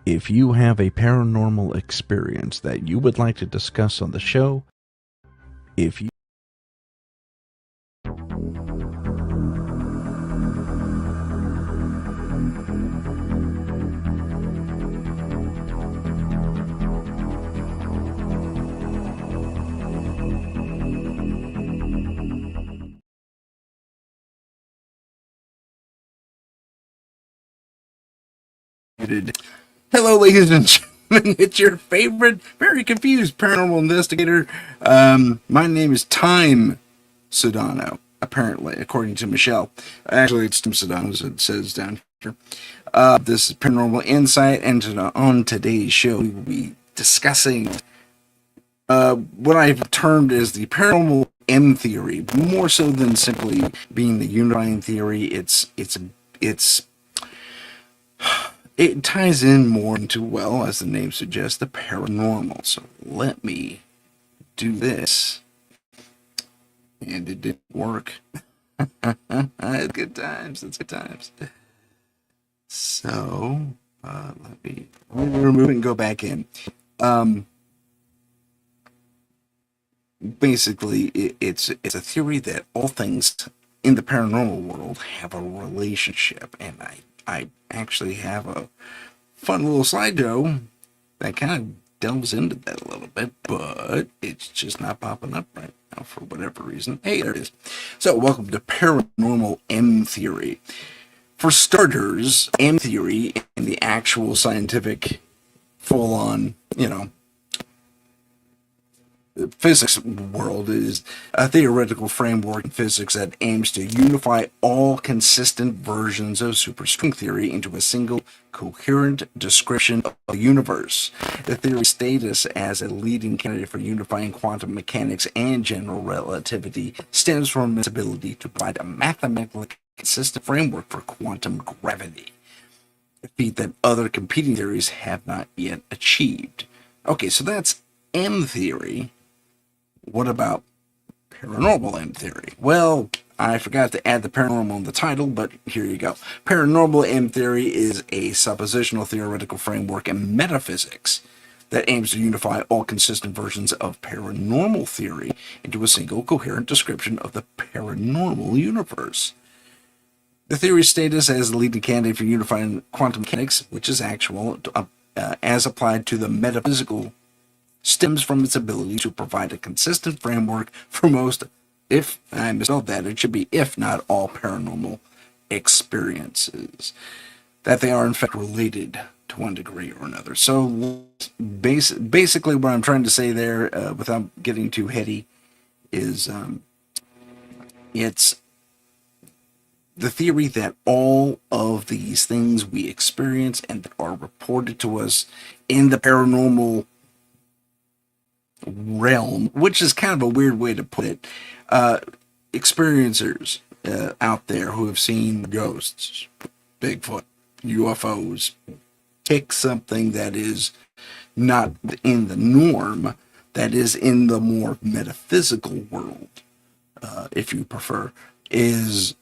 If you have a paranormal experience that you would like to discuss on the show, if you Hello, ladies and gentlemen. It's your favorite, very confused paranormal investigator. My name is Tim Sudano, apparently, according to Michelle. Actually, it's Tim Sudano, as it says down here. This is Paranormal Insight, and on today's show, we will be discussing what I've termed as the paranormal M theory. More so than simply being the unifying theory, it ties in more into, well, as the name suggests, the paranormal. So let me do this. And it didn't work. It's good times. It's good times. So, let me remove it and go back in. Basically, it's a theory that all things in the paranormal world have a relationship. And I actually have a fun little slideshow that kind of delves into that a little bit, but it's just not popping up right now for whatever reason. Hey, there it is. So, welcome to Paranormal M Theory. For starters, M theory in the actual scientific, full-on, physics world is a theoretical framework in physics that aims to unify all consistent versions of superstring theory into a single coherent description of the universe. The theory's status as a leading candidate for unifying quantum mechanics and general relativity stems from its ability to provide a mathematically consistent framework for quantum gravity, a feat that other competing theories have not yet achieved. Okay, so that's M theory. What about paranormal M theory? Well, I forgot to add the paranormal in the title, but here you go. Paranormal M theory is a suppositional theoretical framework in metaphysics that aims to unify all consistent versions of paranormal theory into a single coherent description of the paranormal universe. The theory's status as the leading candidate for unifying quantum mechanics, which is actual, as applied to the metaphysical, stems from its ability to provide a consistent framework for most, if I misspelled that, it should be if not all paranormal experiences. That they are in fact related to one degree or another. So basically what I'm trying to say there, without getting too heady, is it's the theory that all of these things we experience and that are reported to us in the paranormal realm, which is kind of a weird way to put it, experiencers out there who have seen ghosts, Bigfoot, UFOs, pick something that is not in the norm, that is in the more metaphysical world, if you prefer, is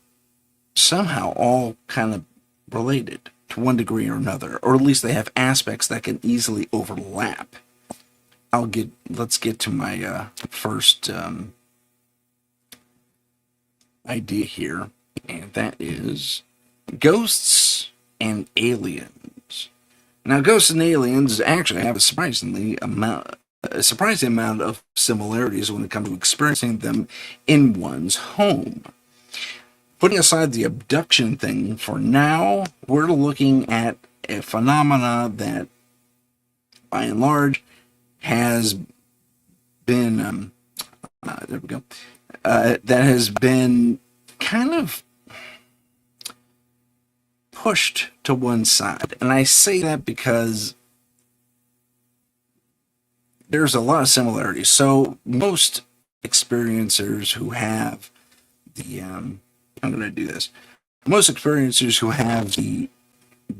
somehow all kind of related to one degree or another, or at least they have aspects that can easily overlap. Let's get to my first idea here, and that is ghosts and aliens. Now, ghosts and aliens actually have a surprising amount of similarities when it comes to experiencing them in one's home. Putting aside the abduction thing for now, we're looking at a phenomena that, by and large, has been that has been kind of pushed to one side. And I say that because there's a lot of similarities. So most experiencers who have the I'm going to do this. Most experiencers who have the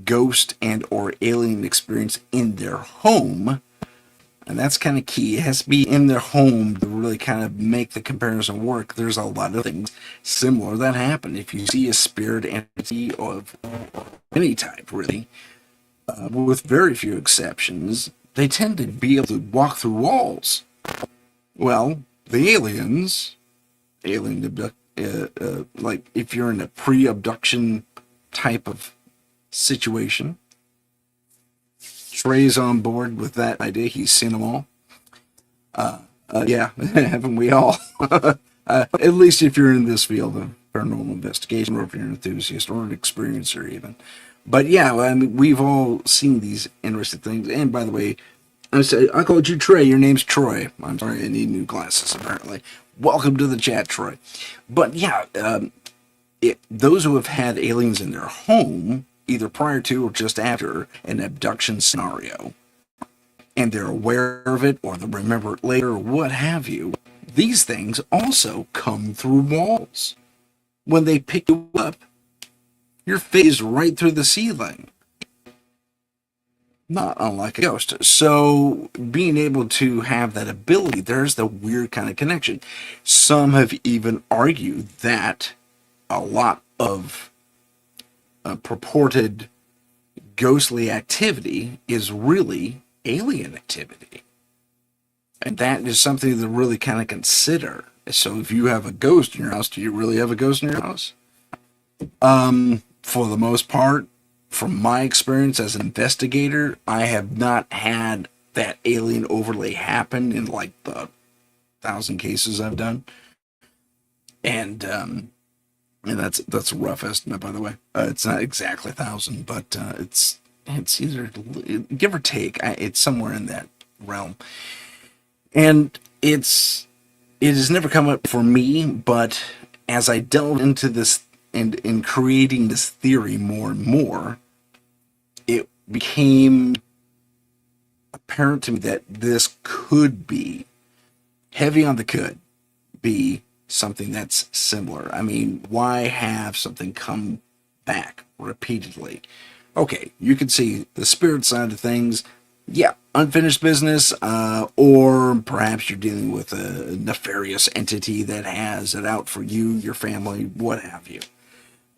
ghost and or alien experience in their home, and that's kind of key. It has to be in their home to really kind of make the comparison work. There's a lot of things similar that happen. If you see a spirit entity of any type, really, with very few exceptions, they tend to be able to walk through walls. Well, the aliens, like if you're in a pre-abduction type of situation, Trey's on board with that idea. He's seen them all. Yeah, haven't we all? At least if you're in this field of paranormal investigation, or if you're an enthusiast or an experiencer even. But yeah, I mean, we've all seen these interesting things. And by the way, I called you Trey. Your name's Troy. I'm sorry, I need new glasses, apparently. Welcome to the chat, Troy. But yeah, those who have had aliens in their home, either prior to or just after an abduction scenario, and they're aware of it, or they remember it later, or what have you, these things also come through walls. When they pick you up, your face is right through the ceiling. Not unlike a ghost. So being able to have that ability, there's the weird kind of connection. Some have even argued that a lot of purported ghostly activity is really alien activity. And that is something to really kind of consider. So if you have a ghost in your house, do you really have a ghost in your house? For the most part, from my experience as an investigator, I have not had that alien overlay happen in like the 1,000 cases I've done. And that's a rough estimate, by the way. It's not exactly 1,000, but it's either give or take. It's somewhere in that realm. And it has never come up for me, but as I delve into this and in creating this theory more and more, it became apparent to me that this could be, heavy on the could be, something that's similar. I mean, why have something come back repeatedly? Okay, you can see the spirit side of things. Yeah, unfinished business, or perhaps you're dealing with a nefarious entity that has it out for you, your family, what have you.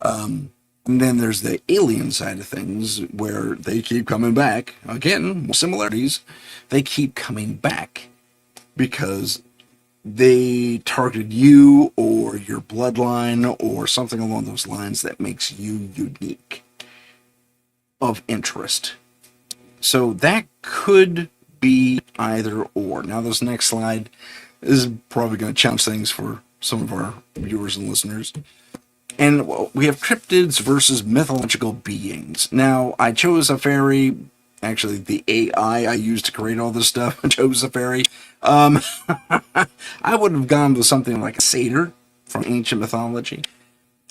And then there's the alien side of things, where they keep coming back. Again, similarities. They keep coming back because they targeted you or your bloodline or something along those lines that makes you unique, of interest. So that could be either or. Now, this next slide is probably going to challenge things for some of our viewers and listeners. And we have cryptids versus mythological beings. Now, I chose a fairy. Actually, the AI I used to create all this stuff, I chose a fairy. I would have gone with something like a satyr from ancient mythology,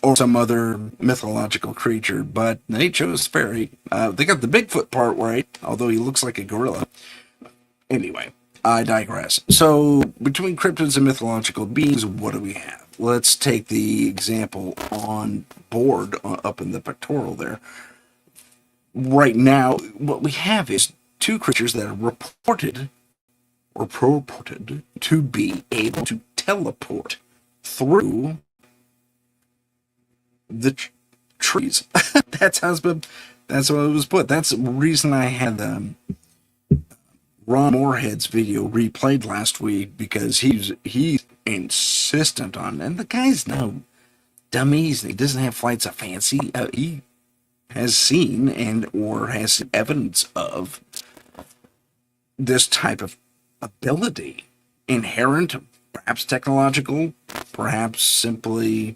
or some other mythological creature, but they chose fairy. They got the Bigfoot part right, although he looks like a gorilla. Anyway, I digress. So, between cryptids and mythological beings, what do we have? Let's take the example on board, up in the pictorial there. Right now, what we have is two creatures that are reported or purported to be able to teleport through the trees. That's what it was put. That's the reason I had Ron Moorhead's video replayed last week, because he's insistent on, and the guy's no dummies. He doesn't have flights of fancy. He has seen and or has evidence of this type of ability, inherent, perhaps technological, perhaps simply,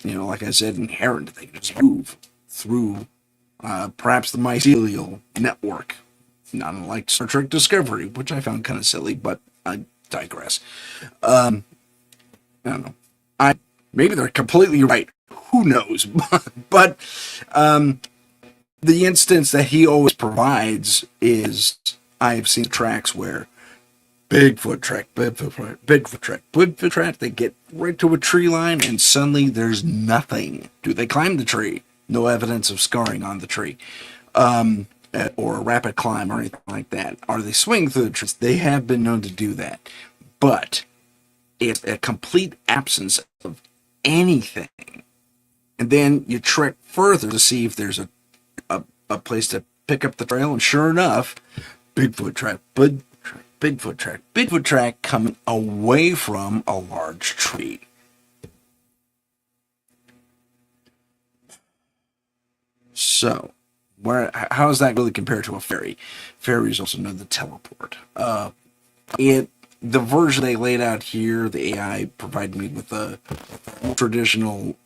like I said, inherent. They can just move through perhaps the mycelial network, not unlike Star Trek Discovery, which I found kind of silly, but I digress. I don't know. Maybe they're completely right. Who knows? But the instance that he always provides is, I've seen tracks where Bigfoot track, they get right to a tree line and suddenly there's nothing. Do they climb the tree? No evidence of scarring on the tree. Or a rapid climb or anything like that. Are they swinging through the trees? They have been known to do that. But it's a complete absence of anything. And then you trek further to see if there's a place to pick up the trail, and sure enough, Bigfoot track, Bigfoot track coming away from a large tree. So, how does that really compare to a fairy? Fairies also know the teleport. The version they laid out here, the AI provided me with a traditional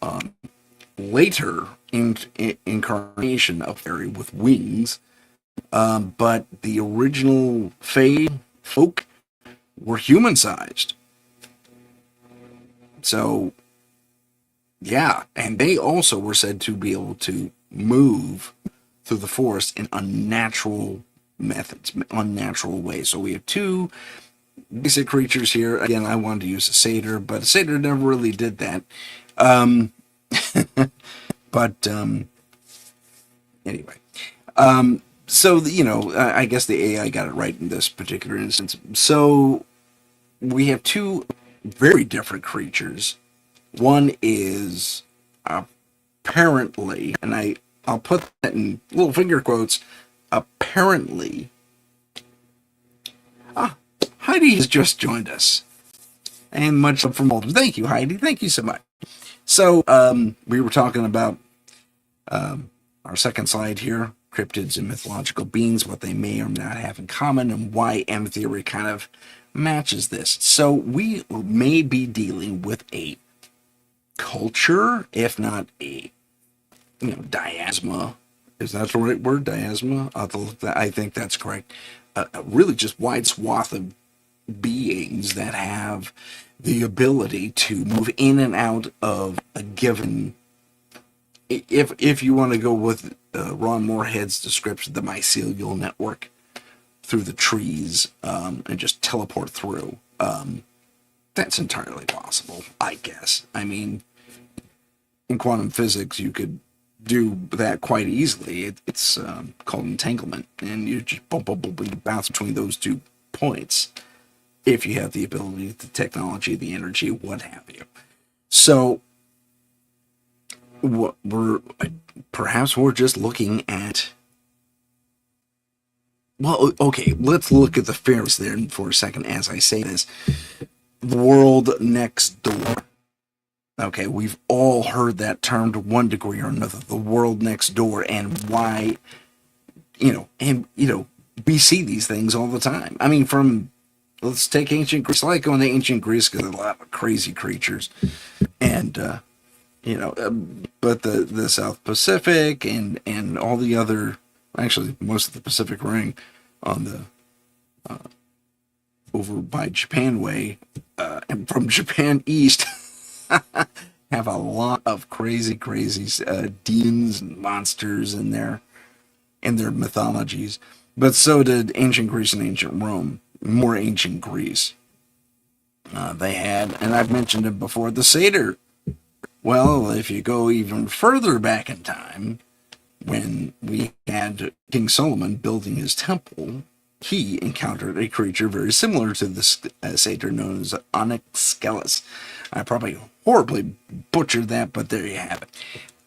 later incarnation of fairy with wings, but the original fae folk were human-sized. So, yeah, and they also were said to be able to move through the forest in unnatural methods, unnatural ways. So we have two basic creatures here. Again, I wanted to use a satyr, but a satyr never really did that. Anyway. So, I guess the AI got it right in this particular instance. So we have two very different creatures. One is apparently, and I'll put that in little finger quotes, apparently. Heidi has just joined us. And much love from Walter. Thank you, Heidi. Thank you so much. So, we were talking about our second slide here, cryptids and mythological beings, what they may or may not have in common, and why M theory kind of matches this. So we may be dealing with a culture, if not a diasma. Is that the right word? Diasma? I think that's correct. A really just wide swath of beings that have the ability to move in and out of a given. If you want to go with Ron Moorhead's description, the mycelial network through the trees and just teleport through, that's entirely possible, I guess. I mean, in quantum physics, you could do that quite easily. It's called entanglement, and you just bounce between those 2 points if you have the ability, the technology, the energy, what have you. So perhaps we're just looking at, well, okay, let's look at the fairies there for a second as I say this. The world next door. Okay, we've all heard that term to one degree or another, the world next door, and why, we see these things all the time. I mean, let's take ancient Greece. I like going to ancient Greece because there's a lot of crazy creatures, and, but the South Pacific and all the other, actually most of the Pacific Ring on the, over by Japan way, and from Japan east, have a lot of crazy demons and monsters in their mythologies. But so did ancient Greece and ancient Rome. More ancient Greece. They had, and I've mentioned it before, the satyr. Well, if you go even further back in time, when we had King Solomon building his temple, he encountered a creature very similar to the satyr known as Onyx Skelos. I probably horribly butchered that, but there you have it.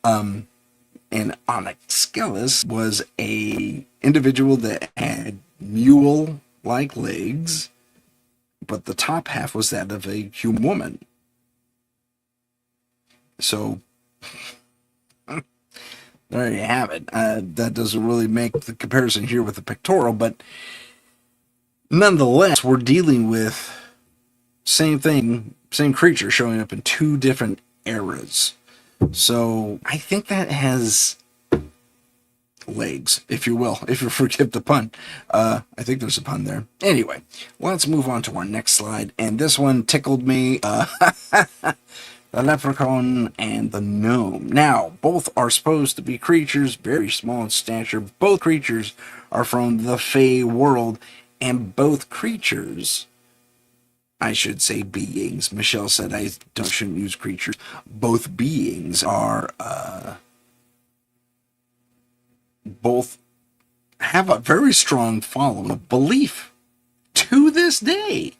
And Onyx Skelos was a individual that had mule-like legs, but the top half was that of a human woman. So there you have it. That doesn't really make the comparison here with the pictorial, but nonetheless, we're dealing with same thing, same creature showing up in 2 different eras. So I think that has legs, if you will, if you forgive the pun. I think there's a pun there. Anyway, let's move on to our next slide. And this one tickled me. The leprechaun and the gnome. Now, both are supposed to be creatures, very small in stature. Both creatures are from the Fey world, and both creatures, I should say beings. Michelle said I shouldn't use creatures. Both beings are, both have a very strong following of belief to this day.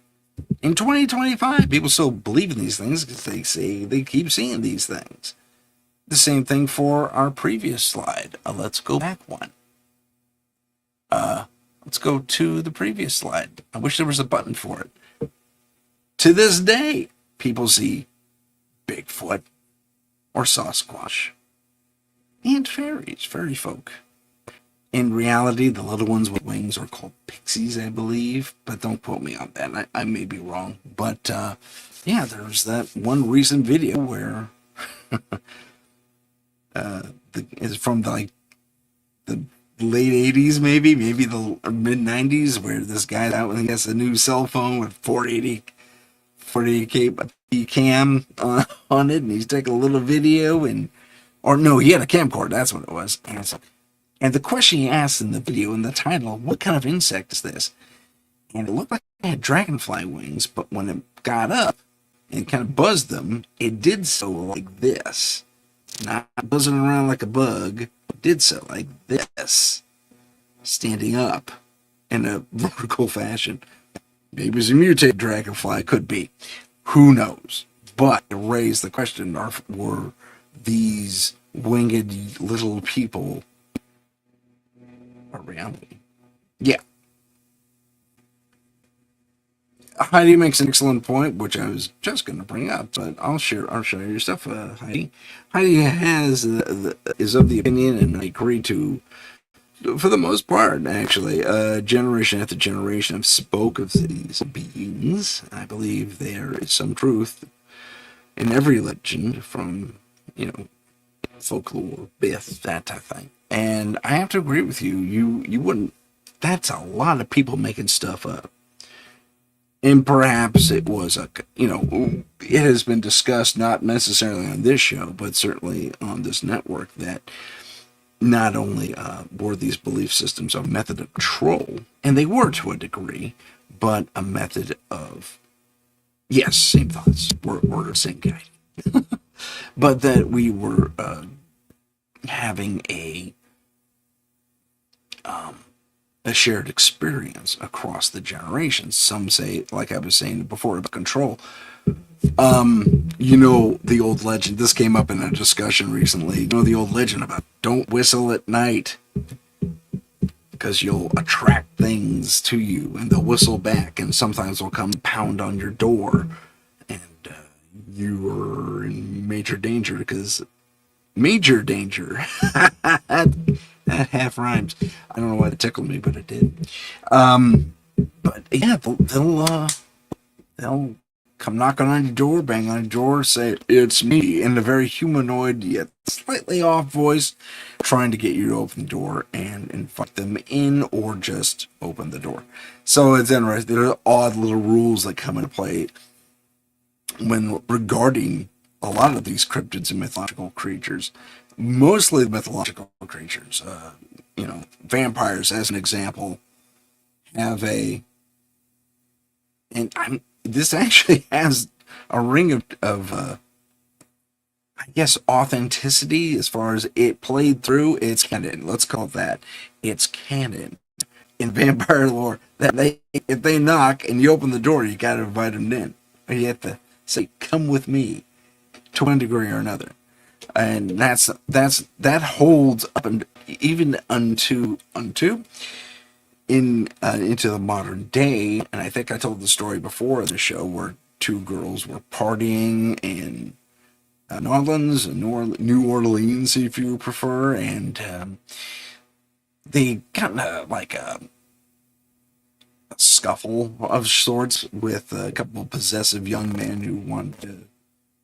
In 2025, people still believe in these things because they say they keep seeing these things. The same thing for our previous slide. Let's go back one. Let's go to the previous slide. I wish there was a button for it. To this day, people see Bigfoot or Sasquatch and fairy folk. In reality, the little ones with wings are called pixies, I believe, but don't quote me on that. I may be wrong. But yeah, there's that one recent video where it's from the late 80s, maybe the mid 90s, where this guy's out and he has a new cell phone with 480k cam on it, and he's taking a little video, or no, he had a camcorder, that's what it was. And the question he asked in the video, in the title, what kind of insect is this? And it looked like it had dragonfly wings, but when it got up and kind of buzzed them, it did so like this. Not buzzing around like a bug, it did so like this. Standing up in a vertical fashion. Maybe it's a mutated dragonfly, could be. Who knows? But it raised the question, were these winged little people a reality? Yeah. Heidi makes an excellent point, which I was just going to bring up, but I'll share your stuff, Heidi. Heidi is of the opinion, and I agree to, for the most part, actually, generation after generation have spoke of these beings. I believe there is some truth in every legend, from, folklore, myth, that type of thing. And I have to agree with you. You wouldn't. That's a lot of people making stuff up. And perhaps it was it has been discussed, not necessarily on this show, but certainly on this network, that not only were these belief systems a method of control, and they were to a degree, but a method of, yes, same thoughts, we're the same guy. But that we were having a shared experience across the generations. Some say, like I was saying before, about control. The old legend, this came up in a discussion recently, the old legend about don't whistle at night because you'll attract things to you and they'll whistle back, and sometimes they'll come pound on your door, and you are in major danger, because major danger. That half rhymes. I don't know why it tickled me, but it did. But yeah, they'll come knocking on your door, bang on your door, say it's me, in a very humanoid yet slightly off voice, trying to get you to open the door and invite them in, or just open the door. So it's interesting. There are odd little rules that come into play when regarding a lot of these cryptids and mythological creatures. Mostly the mythological creatures. Vampires, as an example, have this actually has a ring of I guess, authenticity as far as it played through. It's canon. Let's call it that. It's canon in vampire lore that if they knock and you open the door, you gotta invite them in. Or you have to say, "Come with me," to one degree or another. And that holds up, and even into the modern day. And I think I told the story before the show where two girls were partying in New Orleans, if you prefer, and they got in a scuffle of sorts with a couple of possessive young men who wanted to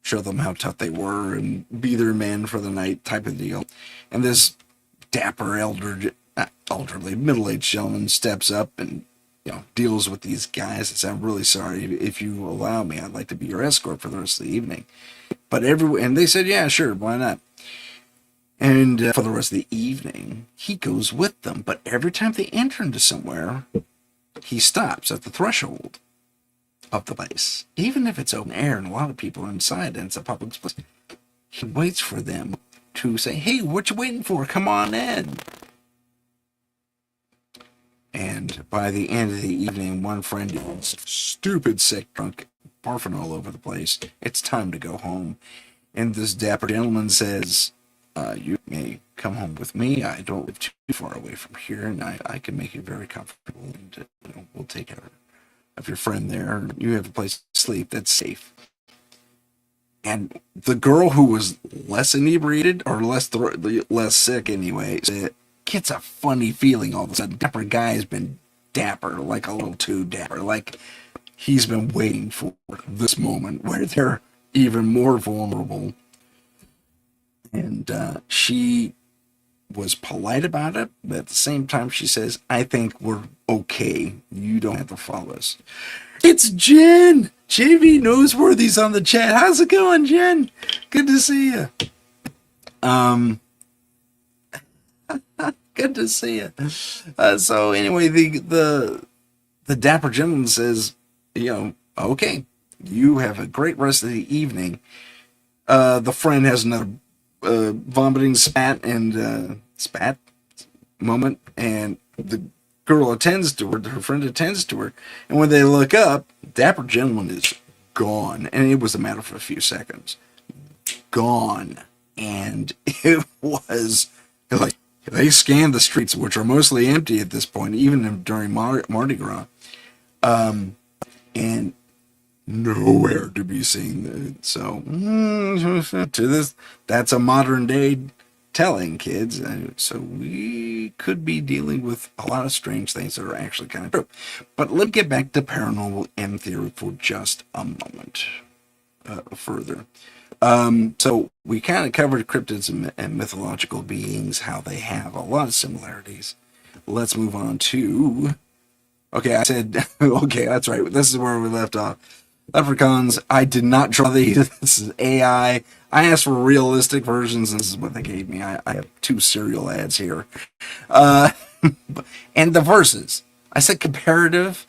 show them how tough they were and be their man for the night, type of deal. And this dapper elderly middle-aged gentleman steps up and deals with these guys and says, "I'm really sorry. If you allow me, I'd like to be your escort for the rest of the evening." And they said, "Yeah, sure, why not?" And for the rest of the evening, he goes with them. But every time they enter into somewhere, he stops at the threshold of the place. Even if it's open air and a lot of people are inside and it's a public place, he waits for them to say, "Hey, what you waiting for? Come on in." And by the end of the evening, one friend is stupid sick, drunk, barfing all over the place. It's time to go home. And this dapper gentleman says, You may come home with me. I don't live too far away from here, and I can make you very comfortable, and we'll take care of your friend there. You have a place to sleep that's safe. And the girl who was less inebriated, or less sick anyway, gets a funny feeling all of a sudden. Dapper guy has been dapper, like a little too dapper, like he's been waiting for this moment where they're even more vulnerable. And she was polite about it, but at the same time she says, I think we're okay. You don't have to follow us. It's Jen! JV Noseworthy's on the chat. How's it going, Jen? Good to see you. Good to see you. So anyway, the dapper gentleman says, okay, you have a great rest of the evening. The friend has another vomiting spat moment, and the girl attends to her, her friend attends to her, and when they look up, dapper gentleman is gone, and it was a matter of a few seconds. Gone. And it was like, they scanned the streets, which are mostly empty at this point, even during Mardi Gras, and nowhere to be seen. So, to this, that's a modern day telling, kids. So we could be dealing with a lot of strange things that are actually kind of true. But let's get back to paranormal M theory for just a moment further. So we kind of covered cryptids and mythological beings, how they have a lot of similarities. Let's move on to... Okay, I said... Okay, that's right. This is where we left off. Leprechauns, I did not draw these. This is AI. I asked for realistic versions, and this is what they gave me. I have 2 cereal ads here. And the verses. I said comparative.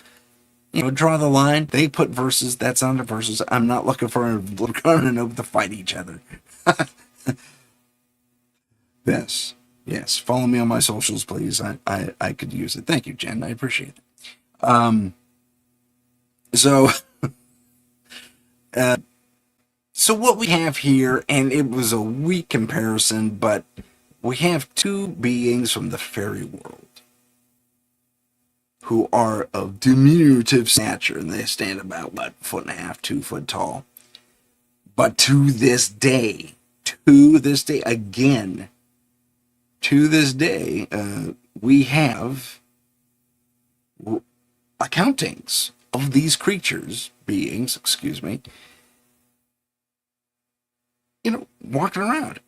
Draw the line. They put verses. That's on the verses. I'm not looking for a leprechaun and Nope to fight each other. Yes. Follow me on my socials, please. I could use it. Thank you, Jen. I appreciate it. So what we have here, and it was a weak comparison, but we have 2 beings from the fairy world who are of diminutive stature, and they stand about, 1.5 feet, 2 foot tall. But to this day, we have accountings of these beings, walking around.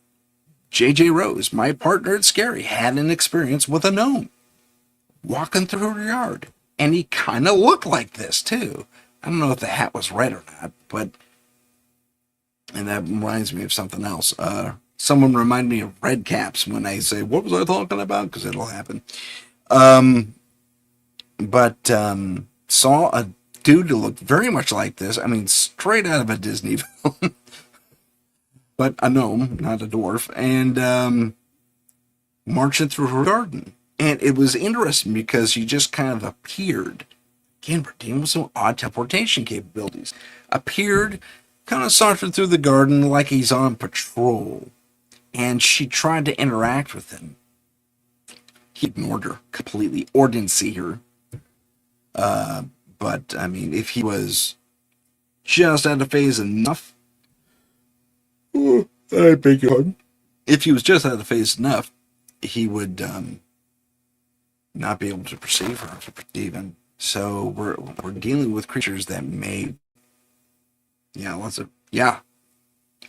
JJ Rose, my partner at Scary, had an experience with a gnome walking through her yard. And he kind of looked like this, too. I don't know if the hat was red or not, but... And that reminds me of something else. Someone remind me of red caps when I say, what was I talking about? Because it'll happen. Saw a dude who looked very much like this. I mean, straight out of a Disney film. But a gnome, not a dwarf. And marching through her garden. And it was interesting because he just kind of appeared. Again, we're dealing with some odd teleportation capabilities. Appeared, kind of sauntered through the garden like he's on patrol. And she tried to interact with him. He ignored her completely, or didn't see her. But, I mean, if he was just out of phase enough... I beg your pardon. If he was just out of phase enough, he would not be able to perceive her, even. So we're dealing with creatures that may...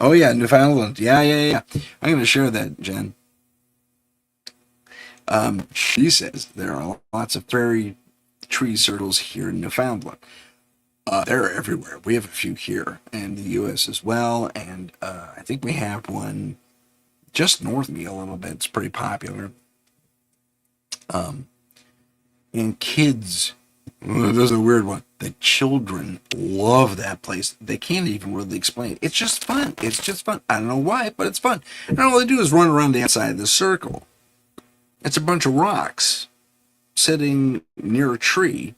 Oh, yeah, Newfoundland. Yeah. I'm going to share that, Jen. She says there are lots of fairy tree circles here in Newfoundland. They're everywhere. We have a few here in the U.S. as well, and I think we have one just north of me a little bit. It's pretty popular. And kids, this is a weird one. The children love that place. They can't even really explain it. It's just fun. I don't know why, but it's fun. And all they do is run around the outside of the circle. It's a bunch of rocks sitting near a tree.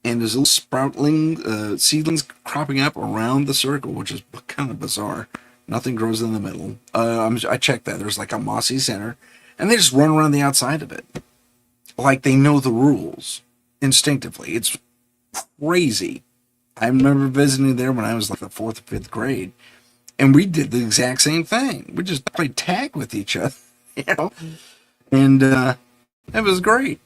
And there's little seedlings cropping up around the circle, which is kind of bizarre. Nothing grows in the middle. I checked that. There's like a mossy center, and they just run around the outside of it. Like they know the rules instinctively. It's crazy. I remember visiting there when I was like the 4th or 5th grade, and we did the exact same thing. We just played tag with each other, you know, and it was great.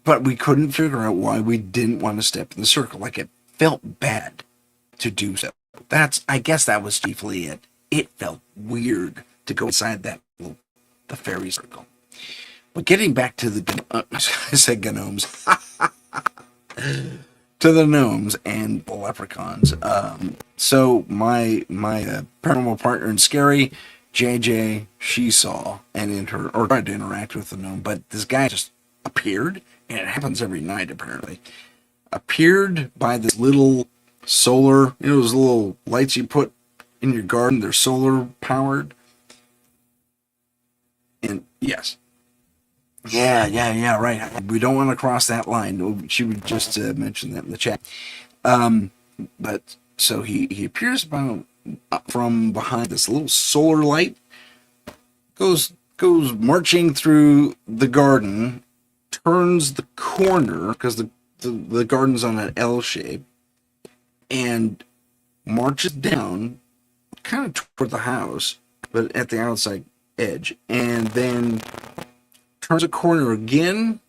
But we couldn't figure out why we didn't want to step in the circle. Like it felt bad to do so. I guess that was chiefly it. It felt weird to go inside the fairy circle. But getting back to I said gnomes. To the gnomes and the leprechauns. So my paranormal partner in Scary, JJ, she saw and tried to interact with the gnome, but this guy just appeared, and it happens every night apparently. Appeared by this little solar, those little lights you put in your garden. They're solar powered. And yes. Yeah, right. We don't want to cross that line. She would just mention that in the chat. But so he appears from behind this little solar light, goes marching through the garden, turns the corner because the garden's on an L shape, and marches down kind of toward the house, but at the outside edge, and then turns a corner again.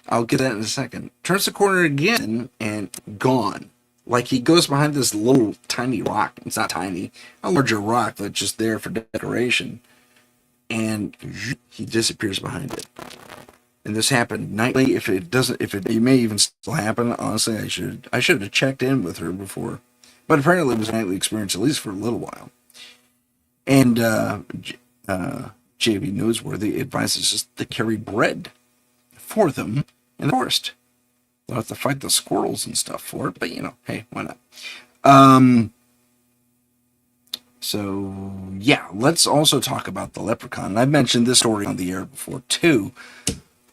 I'll get that in a second. Turns the corner again and gone. Like he goes behind this little tiny rock. It's not tiny, a larger rock that's just there for decoration. And he disappears behind it. And this happened nightly. If it may even still happen. Honestly, I should have checked in with her before. But apparently it was a nightly experience, at least for a little while. And JV Newsworthy advises us to carry bread for them in the forest. They'll have to fight the squirrels and stuff for it, but hey, why not? So yeah, let's also talk about the leprechaun. I've mentioned this story on the air before too,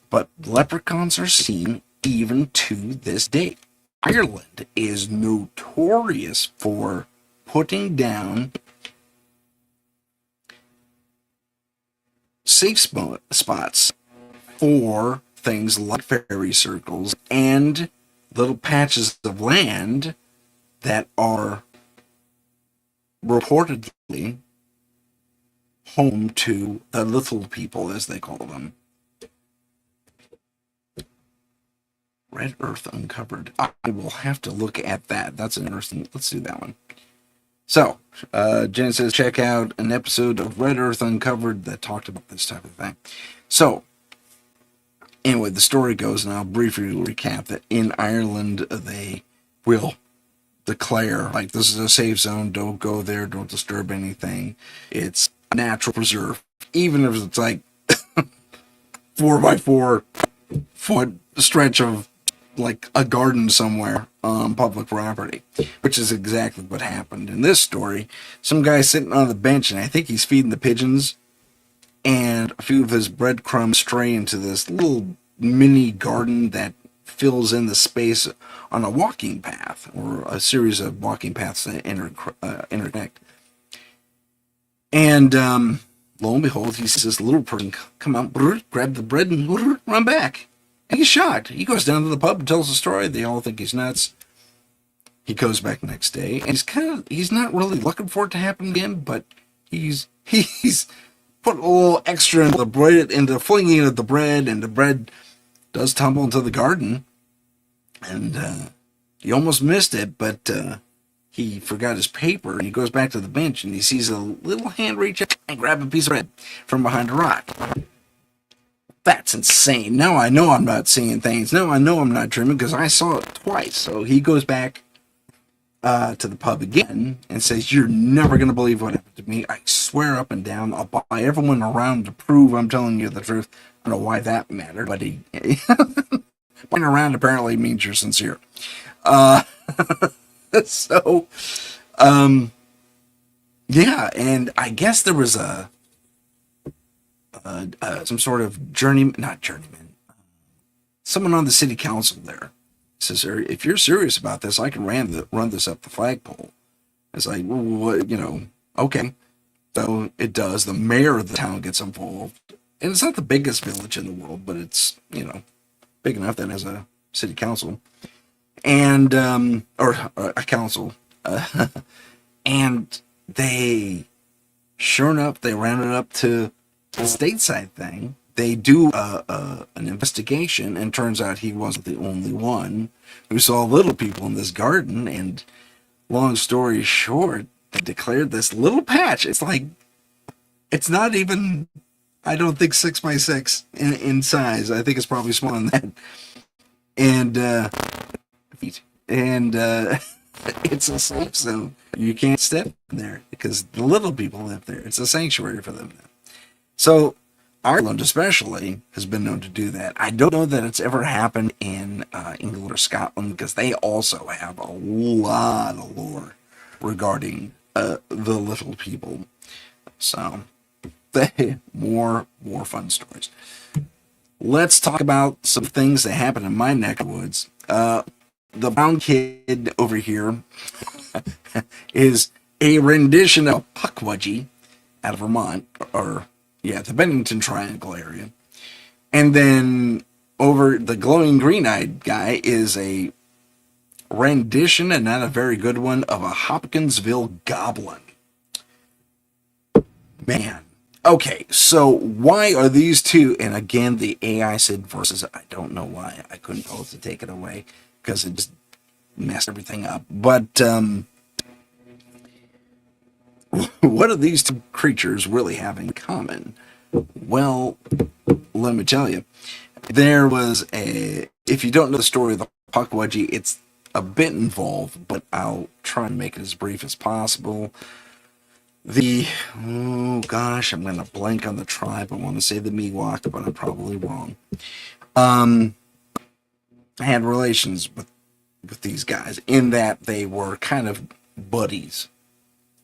but leprechauns are seen even to this day. Ireland is notorious for putting down safe spots for things like fairy circles and little patches of land that are reportedly home to the little people, as they call them. Red Earth Uncovered. I will have to look at that. That's interesting. Let's do that one. So, Jen says, check out an episode of Red Earth Uncovered that talked about this type of thing. So, anyway, the story goes, and I'll briefly recap that in Ireland, they will declare, like, this is a safe zone, don't go there, don't disturb anything. It's a natural preserve. Even if it's like 4x4 foot stretch of like a garden somewhere on public property, which is exactly what happened in this story. Some guy sitting on the bench, and I think he's feeding the pigeons, and a few of his breadcrumbs stray into this little mini garden that fills in the space on a walking path, or a series of walking paths that interconnect. And lo and behold, he sees this little person come out, grab the bread, and run back. And he's shocked. He goes down to the pub and tells the story. They all think he's nuts. He goes back next day, and he's not really looking for it to happen again, but he's put a little extra into the bread, into flinging of the bread, and the bread does tumble into the garden. And he almost missed it, but he forgot his paper, and he goes back to the bench, and he sees a little hand reach out and grab a piece of bread from behind a rock. That's insane. Now I know I'm not seeing things. Now I know I'm not dreaming because I saw it twice. So he goes back to the pub again and says, "You're never going to believe what happened to me. I swear up and down, I'll buy everyone around to prove I'm telling you the truth." I don't know why that mattered, but he buying around apparently means you're sincere. So, yeah, and I guess there was some sort of journeyman, someone on the city council there says, if you're serious about this, I can run this up the flagpole. It's like, well, what, okay. So it does. The mayor of the town gets involved. And it's not the biggest village in the world, but it's, big enough that it has a city council. And, or a council. And they, sure enough, they ran it up to the stateside thing. They do an investigation, and turns out he wasn't the only one who saw little people in this garden. And long story short, they declared this little patch. It's like, it's not even, I don't think 6x6 in size. I think it's probably smaller than that. And it's a safe zone. You can't step in there because the little people live there. It's a sanctuary for them. So Ireland especially has been known to do that. I don't know that it's ever happened in England or Scotland, because they also have a lot of lore regarding the little people. So more fun stories. Let's talk about some things that happen in my neck of the woods. The brown kid over here is a rendition of Pukwudgie out of Vermont, or the Bennington Triangle area. And then over the glowing green-eyed guy is a rendition, and not a very good one, of a Hopkinsville goblin. Man. Okay, so why are these two? And again, the AI said versus, I don't know why. I couldn't tell it to take it away, because it just messed everything up. But what do these two creatures really have in common? Well, let me tell you. There was if you don't know the story of the Pukwudgie, it's a bit involved, but I'll try and make it as brief as possible. I'm going to blank on the tribe. I want to say the Miwok, but I'm probably wrong. Had relations with these guys, in that they were kind of buddies.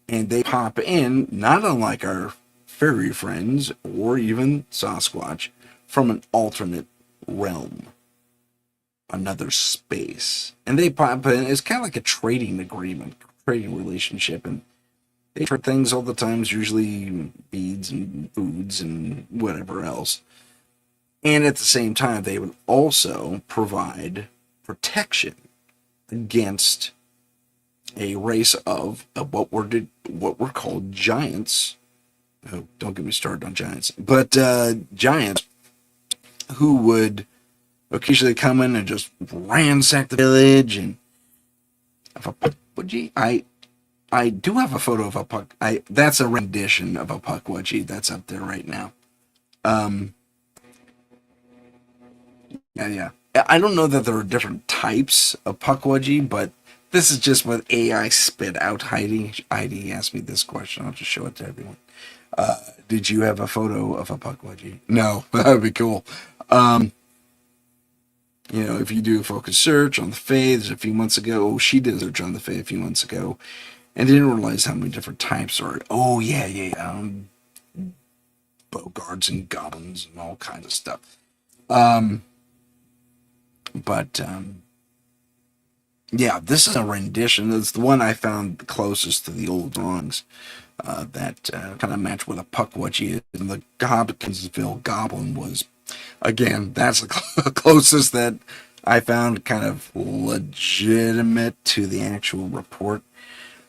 And they pop in, not unlike our fairy friends, or even Sasquatch, from an alternate realm. Another space. And they pop in, it's kind of like a trading agreement, trading relationship, and they trade things all the time, usually beads and foods and whatever else. And at the same time, they would also provide protection against a race of what were called giants. Oh, don't get me started on giants. But giants who would occasionally come in and just ransack the village. And I do have a photo of a puck. That's a rendition of a Pukwudgie that's up there right now. Yeah. I don't know that there are different types of Pukwudgie, but this is just what AI spit out. Heidi asked me this question. I'll just show it to everyone. Did you have a photo of a Pukwudgie? No, that would be cool. If you do a focus search on the Fae, there's a few months ago. She did a search on the Fae a few months ago, and didn't realize how many different types are. Bogarts and goblins and all kinds of stuff. This is a rendition. It's the one I found closest to the old drawings that kind of match with a Pukwudgie. And the Hopkinsville goblin was, again, that's the closest that I found kind of legitimate to the actual report.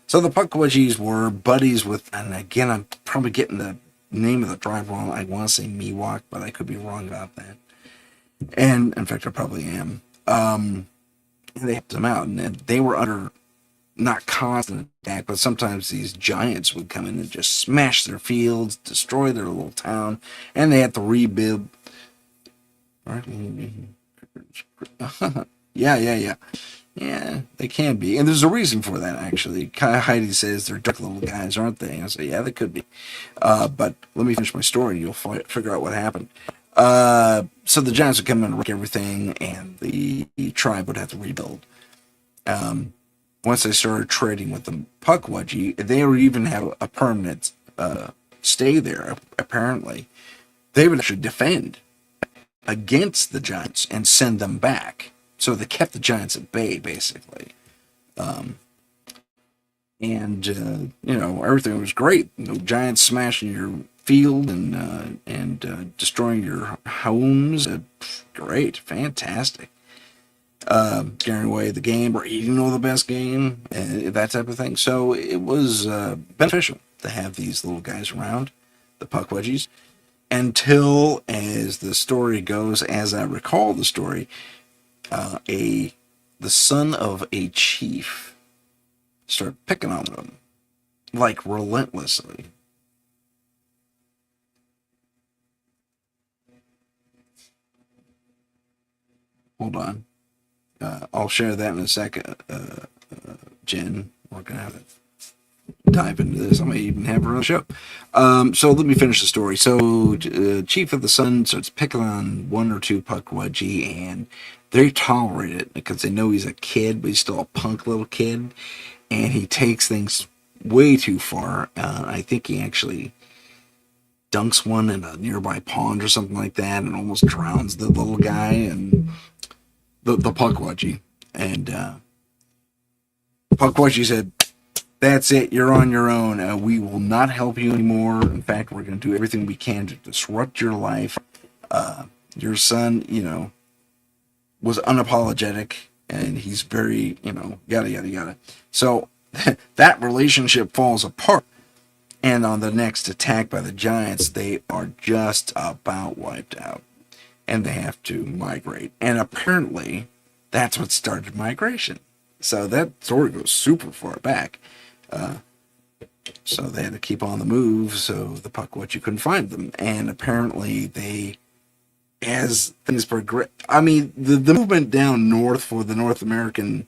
So the Pukwudgies were buddies with, and again, I'm probably getting the name of the tribe wrong. I want to say Miwok, but I could be wrong about that. And in fact, I probably am. And they helped them out, and they were under not constant attack, but sometimes these giants would come in and just smash their fields, destroy their little town, and they had to rebuild. Right? Yeah, they can be. And there's a reason for that, actually. Heidi says they're dark little guys, aren't they? I say, yeah, they could be. But let me finish my story, and you'll figure out what happened. So the giants would come in and wreck everything, and the tribe would have to rebuild. Once they started trading with the Pukwudgie, they would even have a permanent stay there, apparently. They would actually defend against the giants and send them back. So they kept the giants at bay, basically. Everything was great. No giants smashing your field and destroying your homes. Great, fantastic. Scaring away the game or eating all the best game, that type of thing. So it was beneficial to have these little guys around, the Puckwudgies, until, as the story goes, as I recall the story, the son of a chief started picking on them, like relentlessly. Hold on. I'll share that in a second, Jen. We're going to have to dive into this. I might even have her on the show. So let me finish the story. So Chief of the Sun starts picking on one or two Puckwudgie, and they tolerate it because they know he's a kid, but he's still a punk little kid, and he takes things way too far. I think he actually dunks one in a nearby pond or something like that and almost drowns the little guy and the Puckwudgie. And Puckwudgie said, "That's it, you're on your own. We will not help you anymore. In fact, we're going to do everything we can to disrupt your life. Your son, was unapologetic, and he's very, yada, yada, yada." So that relationship falls apart. And on the next attack by the giants, they are just about wiped out. And they have to migrate. And apparently, that's what started migration. So that story goes super far back. So they had to keep on the move, so the Puckwudgie couldn't find them. And apparently as things progress, I mean, the movement down north for the North American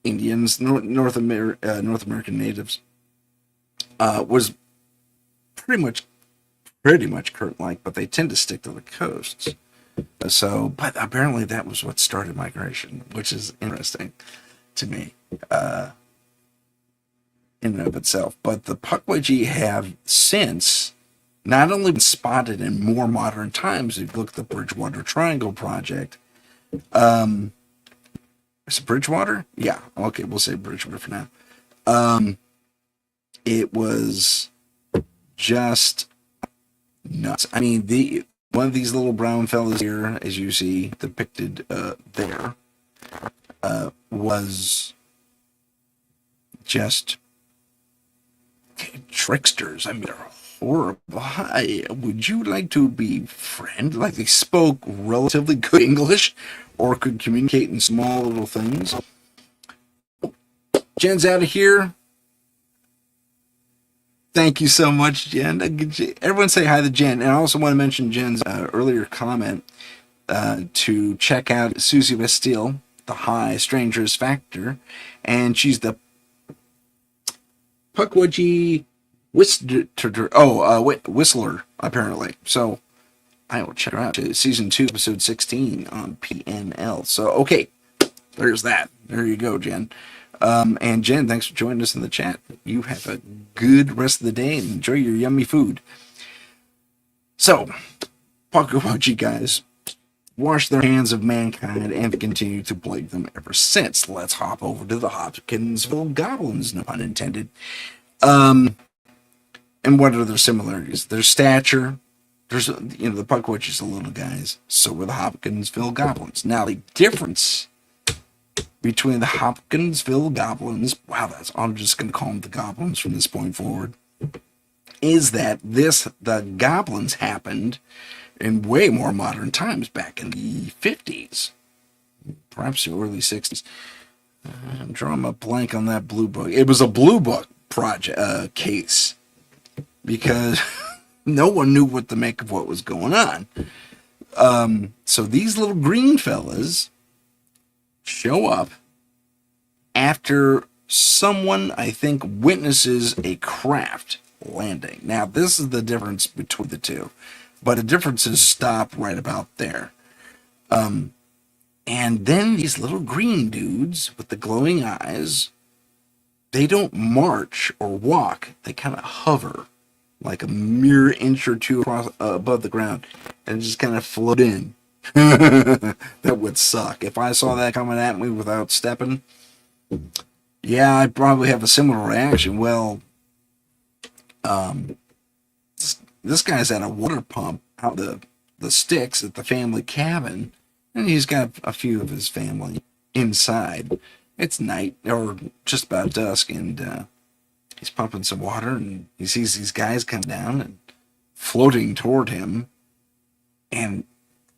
Indians, North American natives, was pretty much current-like, but they tend to stick to the coasts. So, but apparently that was what started migration, which is interesting to me in and of itself. But the Puckwudgie have since not only been spotted in more modern times. If you look at the Bridgewater Triangle Project, is it Bridgewater? Yeah, okay, we'll say Bridgewater for now. It was just nuts. I mean, one of these little brown fellas here, as you see depicted there, was just tricksters. I mean, they're horrible. Hi, would you like to be friend? Like, they spoke relatively good English or could communicate in small little things. Jen's out of here. Thank you so much, Jen. Everyone say hi to Jen. And I also want to mention Jen's earlier comment to check out Susie Bastille, the High Strangers Factor. And she's the Puckwudgie Whistler, apparently. So I will check her out. Season 2, episode 16 on PNL. So, okay, there's that. There you go, Jen. And Jen, thanks for joining us in the chat. You have a good rest of the day and enjoy your yummy food. So, Puckwudgie guys wash their hands of mankind and continue to plague them ever since. Let's hop over to the Hopkinsville Goblins, no pun intended. And what are their similarities? Their stature. There's, the Puckwudgie's the little guys. So were the Hopkinsville Goblins. Now, the difference between the Hopkinsville Goblins, I'm just going to call them the Goblins from this point forward, is that the Goblins happened in way more modern times, back in the 50s, perhaps the early 60s. I'm drawing a blank on that blue book. It was a blue book project case, because no one knew what to make of what was going on. So these little green fellas show up after someone, I think, witnesses a craft landing. Now, this is the difference between the two, but the differences stop right about there. And then these little green dudes with the glowing eyes, they don't march or walk, they kind of hover like a mere inch or two above the ground and just kind of float in. That would suck. If I saw that coming at me without stepping, yeah, I'd probably have a similar reaction. Well, this guy's at a water pump out the sticks at the family cabin, and he's got a few of his family inside. It's night, or just about dusk, and he's pumping some water, and he sees these guys come down and floating toward him. And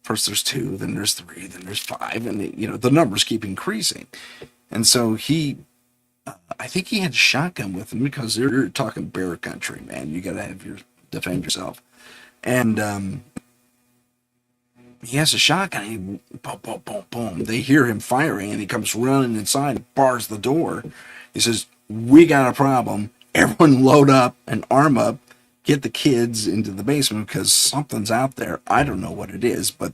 first there's 2, then there's 3, then there's 5, and the numbers keep increasing. And so I think he had a shotgun with him, because you're talking bear country, man. You gotta defend yourself. And he has a shotgun. And he boom, boom, boom, boom. They hear him firing, and he comes running inside, and bars the door. He says, "We got a problem. Everyone load up and arm up. Get the kids into the basement because something's out there. I don't know what it is, but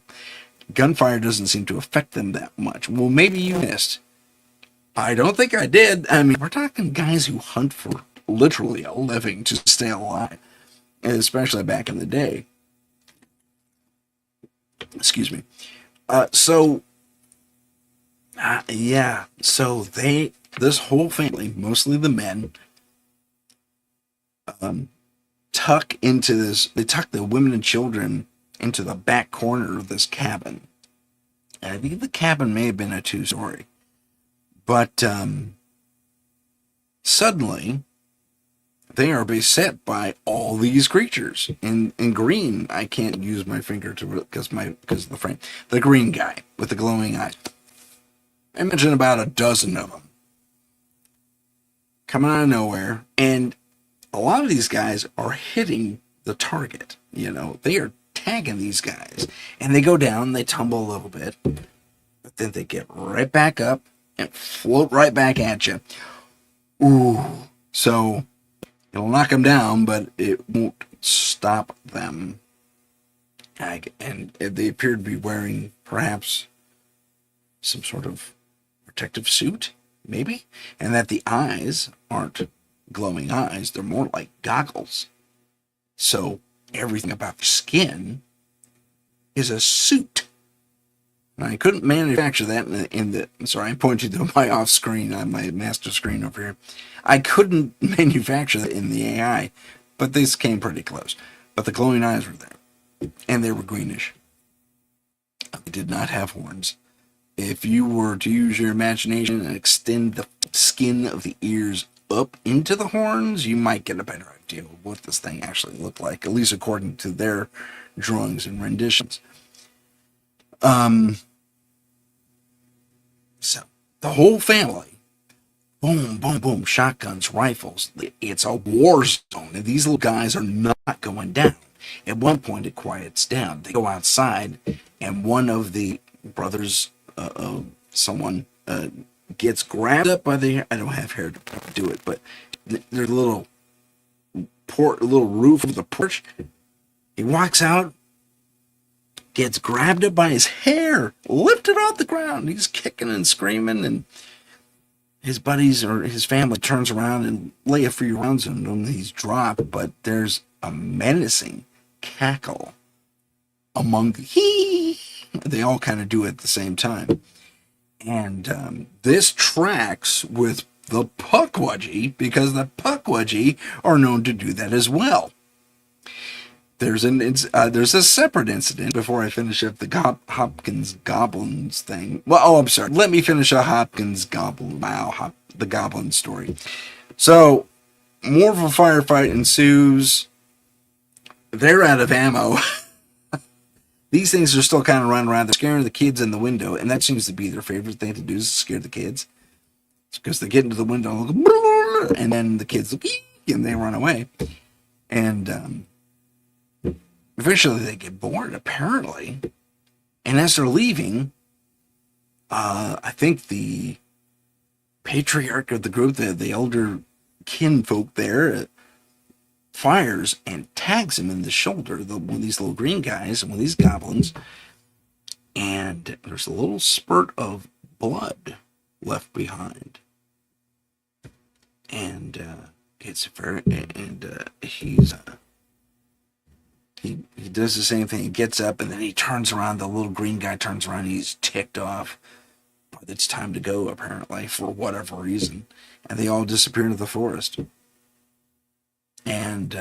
gunfire doesn't seem to affect them that much." Well, maybe you missed. I don't think I did. I mean, we're talking guys who hunt for literally a living to stay alive, especially back in the day. Excuse me. So this whole family, mostly the men, tuck the women and children into the back corner of this cabin. And I think the cabin may have been a 2-story. But suddenly, they are beset by all these creatures in green. I can't use my finger because of the frame. The green guy with the glowing eyes. I mentioned about a dozen of them coming out of nowhere, and a lot of these guys are hitting the target. They are tagging these guys, and they go down, they tumble a little bit, but then they get right back up and float right back at you. Ooh, so it'll knock them down, but it won't stop them. And they appear to be wearing perhaps some sort of protective suit, maybe, and that the eyes aren't glowing eyes, they're more like goggles. So everything about the skin is a suit. And I couldn't manufacture that sorry, I'm pointing to my off screen on my master screen over here. I couldn't manufacture that in the AI, but this came pretty close. But the glowing eyes were there, and they were greenish. They did not have horns. If you were to use your imagination and extend the skin of the ears up into the horns, you might get a better idea of what this thing actually looked like, at least according to their drawings and renditions. So the whole family, boom, boom, boom, shotguns, rifles. It's a war zone, and these little guys are not going down. At one point, it quiets down. They go outside, and one of the brothers, someone gets grabbed up by the hair. I don't have hair to do it, but there's a little roof of the porch. He walks out, gets grabbed up by his hair, lifted off the ground. He's kicking and screaming, and his buddies or his family turns around and lay a few rounds on him. He's dropped, but there's a menacing cackle among they all kind of do it at the same time. And this tracks with the Pukwudgie, because the Pukwudgie are known to do that as well. There's a separate incident before I finish up the Hopkins Goblins thing. Well, I'm sorry. Let me finish a Hopkins Goblin. The Goblin story. So, more of a firefight ensues. They're out of ammo. These things are still kind of running around. They're scaring the kids in the window, and that seems to be their favorite thing to do, is scare the kids. It's because they get into the window, and then the kids look, and they run away. And eventually they get bored, apparently. And as they're leaving, I think the patriarch of the group, the elder kinfolk there, fires and tags him in the shoulder, one of these little green guys, one of these goblins, and there's a little spurt of blood left behind. And he does the same thing. He gets up and then he turns around. The little green guy turns around. And he's ticked off. But it's time to go, apparently, for whatever reason. And they all disappear into the forest. And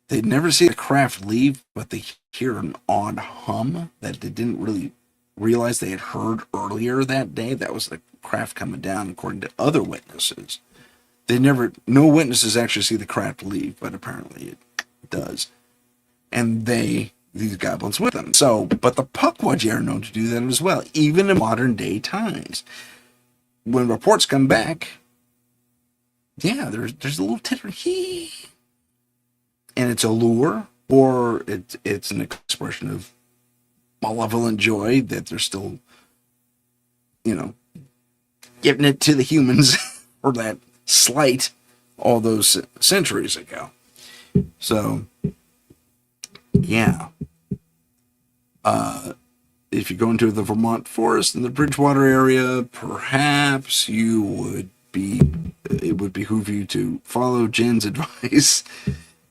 they never see the craft leave, but they hear an odd hum that they didn't really realize they had heard earlier that day. That was the craft coming down, according to other witnesses. No witnesses actually see the craft leave, but apparently it does. And these goblins with them. So, but the Pukwudgie are known to do that as well, even in modern day times. When reports come back, yeah, there's a little titter, hee, and it's a lure, or it's an expression of malevolent joy that they're still, giving it to the humans for that slight all those centuries ago. So, yeah. If you go into the Vermont forest in the Bridgewater area, perhaps it would behoove you to follow Jen's advice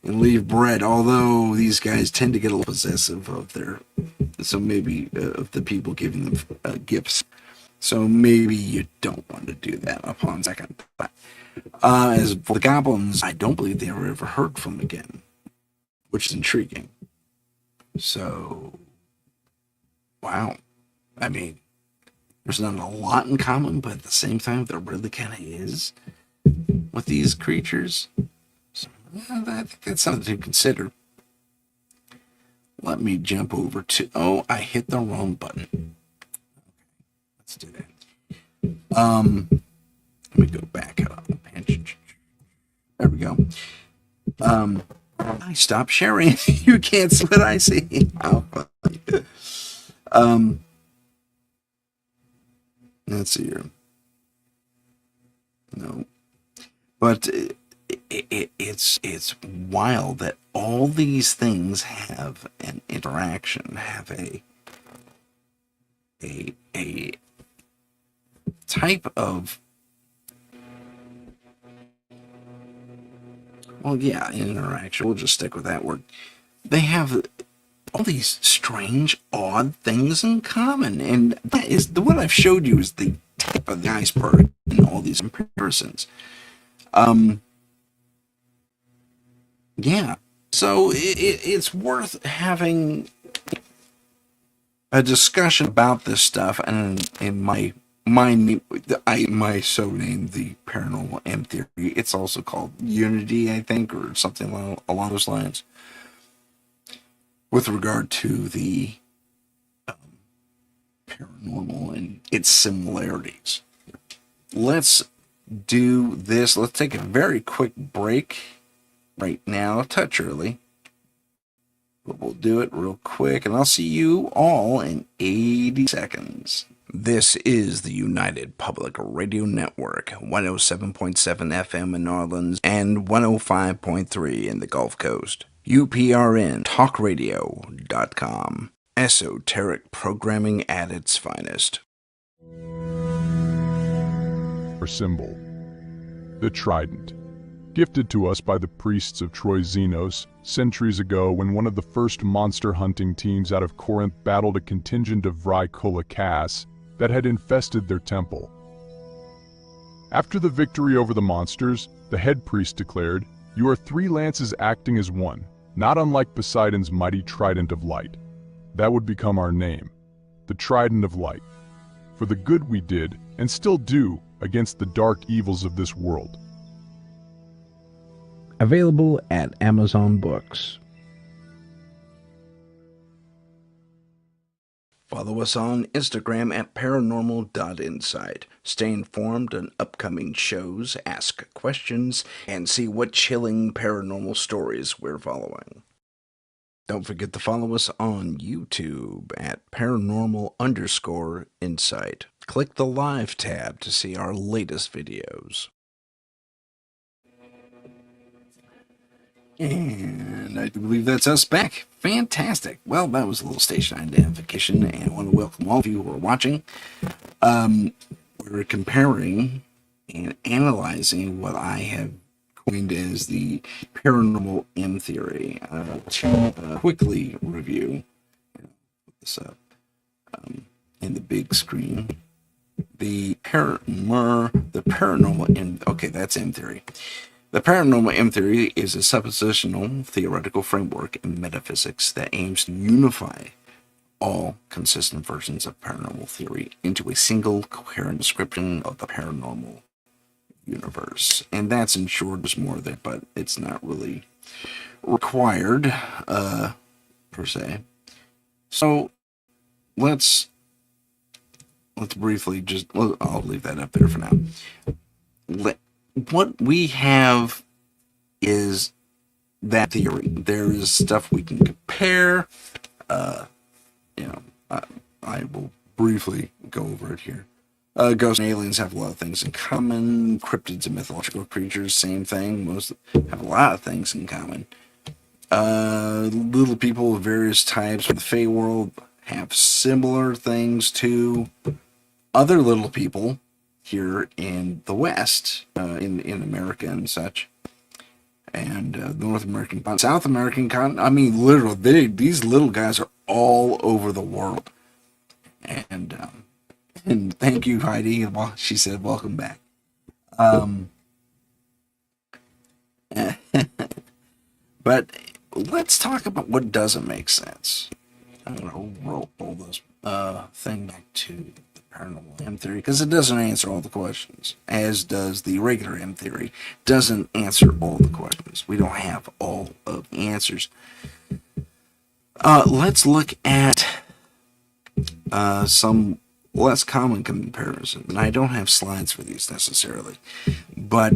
and leave bread, although these guys tend to get a little possessive of the people giving them gifts. So maybe you don't want to do that upon second thought. As for the goblins, I don't believe they were ever heard from again, which is intriguing. So, wow. I mean, there's not a lot in common, but at the same time, there really kind of is with these creatures. So, I think that's something to consider. Let me jump over to... Oh, I hit the wrong button. Okay, let's do that. Let me go back. There we go. I stopped sharing. You can't see what I see. How funny. Let's see here. No. But it's wild that all these things have an interaction, have a type of, well, yeah, interaction. We'll just stick with that word. They have all these strange, odd things in common, and that is what I've showed you is the tip of the iceberg in all these comparisons. Yeah, so it's worth having a discussion about this stuff, and in my so named the Paranormal M Theory. It's also called Unity, I think, or something along those lines, with regard to the paranormal and its similarities. Let's do this. Let's take a very quick break right now, a touch early, but we'll do it real quick, and I'll see you all in 80 seconds. This is the United Public Radio Network, 107.7 FM in New Orleans and 105.3 in the Gulf Coast. UPRN-talkradio.com. Esoteric programming at its finest. Our symbol, the trident, gifted to us by the priests of Troy Xenos centuries ago when one of the first monster hunting teams out of Corinth battled a contingent of Vrykolakas that had infested their temple. After the victory over the monsters, the head priest declared, "You are three lances acting as one, not unlike Poseidon's mighty trident of light. That would become our name, the Trident of Light, for the good we did and still do against the dark evils of this world." Available at Amazon Books. Follow us on Instagram at paranormal.insight. Stay informed on upcoming shows, ask questions, and see what chilling paranormal stories we're following. Don't forget to follow us on YouTube at paranormal_insight. Click the live tab to see our latest videos. And I do believe that's us back. Fantastic. Well, that was a little station identification, and I want to welcome all of you who are watching. We're comparing and analyzing what I have coined as the paranormal M theory. To quickly review, put this up in the big screen. The paranormal M. Okay, that's M theory. The paranormal M theory is a suppositional theoretical framework in metaphysics that aims to unify all consistent versions of paranormal theory into a single coherent description of the paranormal universe. And that's in short, there's more there, but it's not really required per se. So let's briefly I'll leave that up there for now. What we have is that theory. There is stuff we can compare. I will briefly go over it here. Ghosts and aliens have a lot of things in common. Cryptids and mythological creatures, same thing. Most have a lot of things in common. Little people of various types from the Fey world have similar things to other little people here in the West, in America and such, and North American continent, South American continent. I mean, literally, these little guys are all over the world. And thank you, Heidi. She said, "Welcome back." But let's talk about what doesn't make sense. I'm gonna roll this thing back to the paranormal M theory because it doesn't answer all the questions, as does the regular M theory. Doesn't answer all the questions. We don't have all of the answers. Let's look at some less common comparison. And I don't have slides for these necessarily, but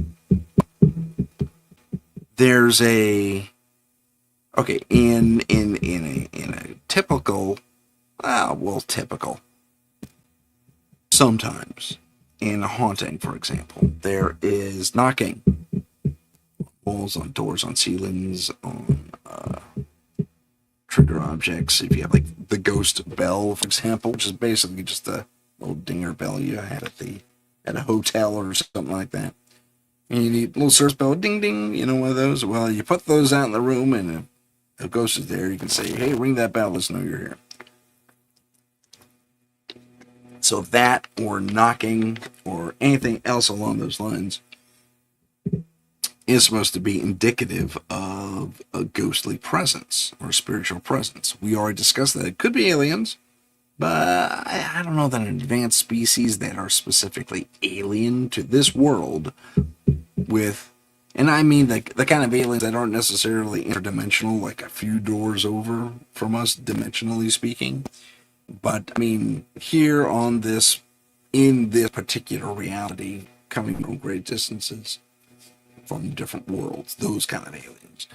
there's in a typical, typical. Sometimes in a haunting, for example, there is knocking on walls, on doors, on ceilings, on trigger objects. If you have like the ghost bell, for example, which is basically just a little dinger bell you had at a hotel or something like that. And you need a little service bell, ding ding, one of those. Well, you put those out in the room, and if a ghost is there, you can say, "Hey, ring that bell, let's know you're here." So that, or knocking, or anything else along those lines, is supposed to be indicative of a ghostly presence or spiritual presence. We already discussed that. It could be aliens, but I don't know that an advanced species that are specifically alien to this world and I mean the kind of aliens that aren't necessarily interdimensional, like a few doors over from us, dimensionally speaking. But I mean, here in this particular reality, coming from great distances, from different worlds, those kind of aliens.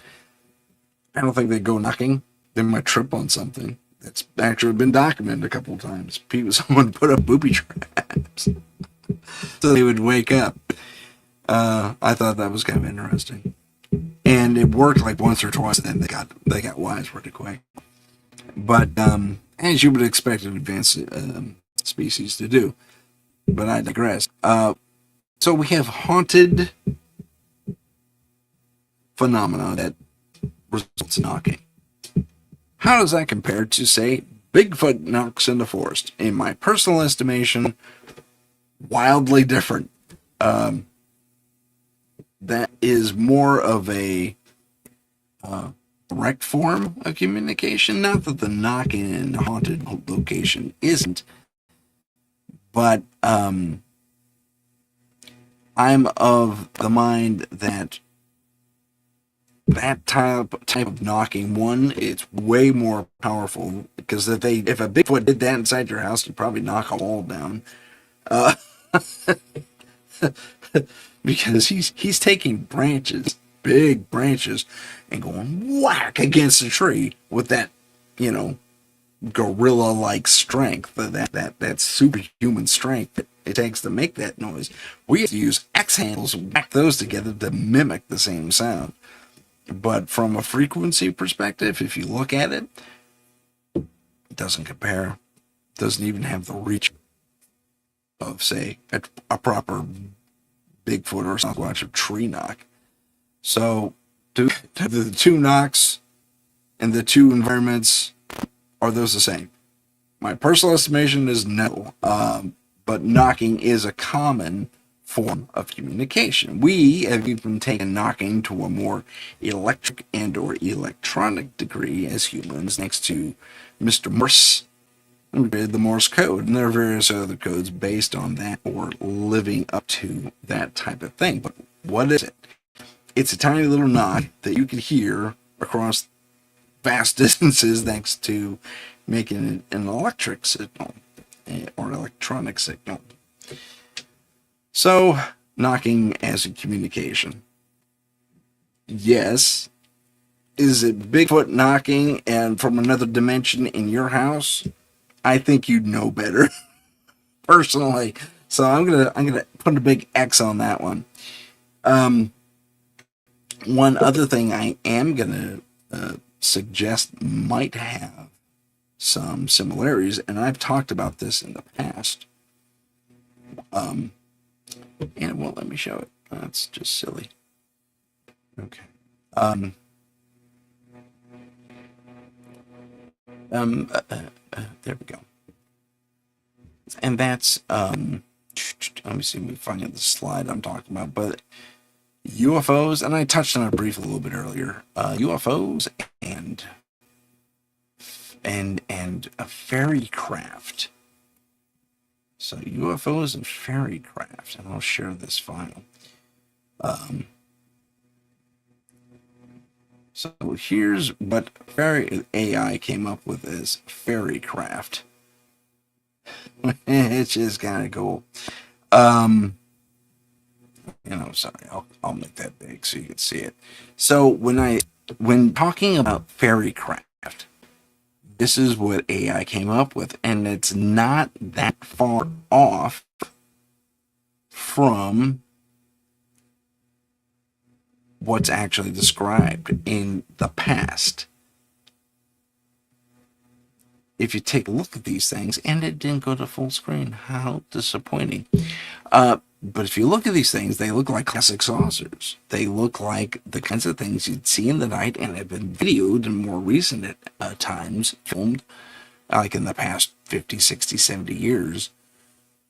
I don't think they go knocking. They might trip on something. That's actually been documented a couple of times. Someone put up booby traps so they would wake up. I thought that was kind of interesting, and it worked like once or twice. And then they got wise pretty quick. But as you would expect an advanced species to do. But I digress. So we have haunted phenomena that results in knocking. How does that compare to, say, Bigfoot knocks in the forest? In my personal estimation, wildly different. That is more of a direct form of communication. Not that the knocking in a haunted location isn't, but I'm of the mind that type of knocking, one, it's way more powerful, because if a Bigfoot did that inside your house, you'd probably knock a wall down. Because he's taking branches, big branches, and going whack against a tree with that, gorilla-like strength, that superhuman strength that it takes to make that noise. We have to use axe handles and whack those together to mimic the same sound. But from a frequency perspective, if you look at it, it doesn't compare. It doesn't even have the reach of, say, a proper Bigfoot or Sasquatch or tree knock. So, do the two knocks and the two environments, are those the same? My personal estimation is no, but knocking is a common form of communication. We have even taken knocking to a more electric and or electronic degree as humans, thanks to Mr. Morse, who created the Morse code, and there are various other codes based on that or living up to that type of thing. But what is it? It's a tiny little knock that you can hear across vast distances thanks to making an electric signal or electronic signal. So, knocking as a communication. Yes. Is it Bigfoot knocking and from another dimension in your house? I think you'd know better, personally. So I'm gonna put a big X on that one. One other thing I am gonna suggest might have some similarities, and I've talked about this in the past. And it won't let me show it. That's just silly. Okay. There we go. And that's let me see if we find the slide I'm talking about. But UFOs, and I touched on it briefly a little bit earlier. UFOs and a fairy craft. So UFOs and fairy craft, and I'll share this file. So here's what fairy AI came up with as fairy craft. It's just kind of cool. Sorry, I'll make that big so you can see it. So when talking about fairy craft, this is what AI came up with, and it's not that far off from what's actually described in the past. If you take a look at these things, and it didn't go to full screen, how disappointing. But if you look at these things, they look like classic saucers. They look like the kinds of things you'd see in the night and have been videoed in more recent times, filmed, like in the past 50, 60, 70 years.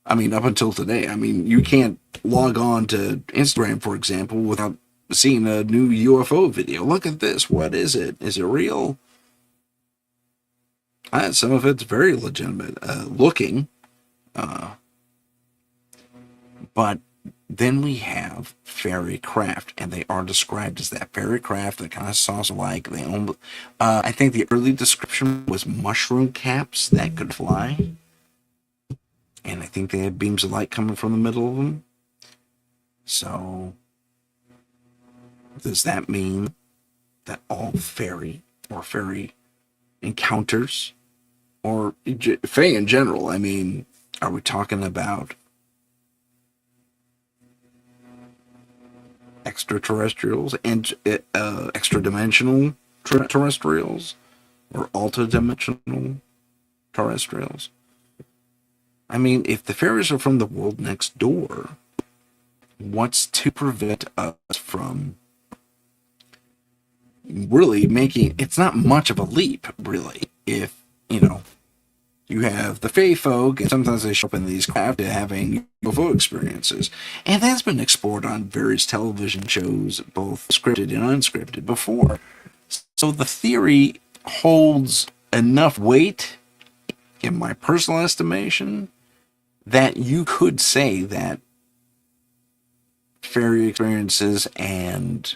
I mean, up until today. I mean, you can't log on to Instagram, for example, without seeing a new UFO video. Look at this. What is it? Is it real? Some of it's very legitimate looking. But then we have fairy craft, and they are described as that fairy craft, that kind of saucer-like. I think the early description was mushroom caps that could fly. And I think they had beams of light coming from the middle of them. So, does that mean that all fairy or fairy encounters, or fae in general, I mean, are we talking about extraterrestrials and extra-dimensional terrestrials or alta-dimensional terrestrials? I mean, if the fairies are from the world next door, what's to prevent us from really making, it's not much of a leap, really, if, you have the fae folk, and sometimes they show up in these craft having UFO experiences. And that's been explored on various television shows, both scripted and unscripted, before. So the theory holds enough weight, in my personal estimation, that you could say that fairy experiences and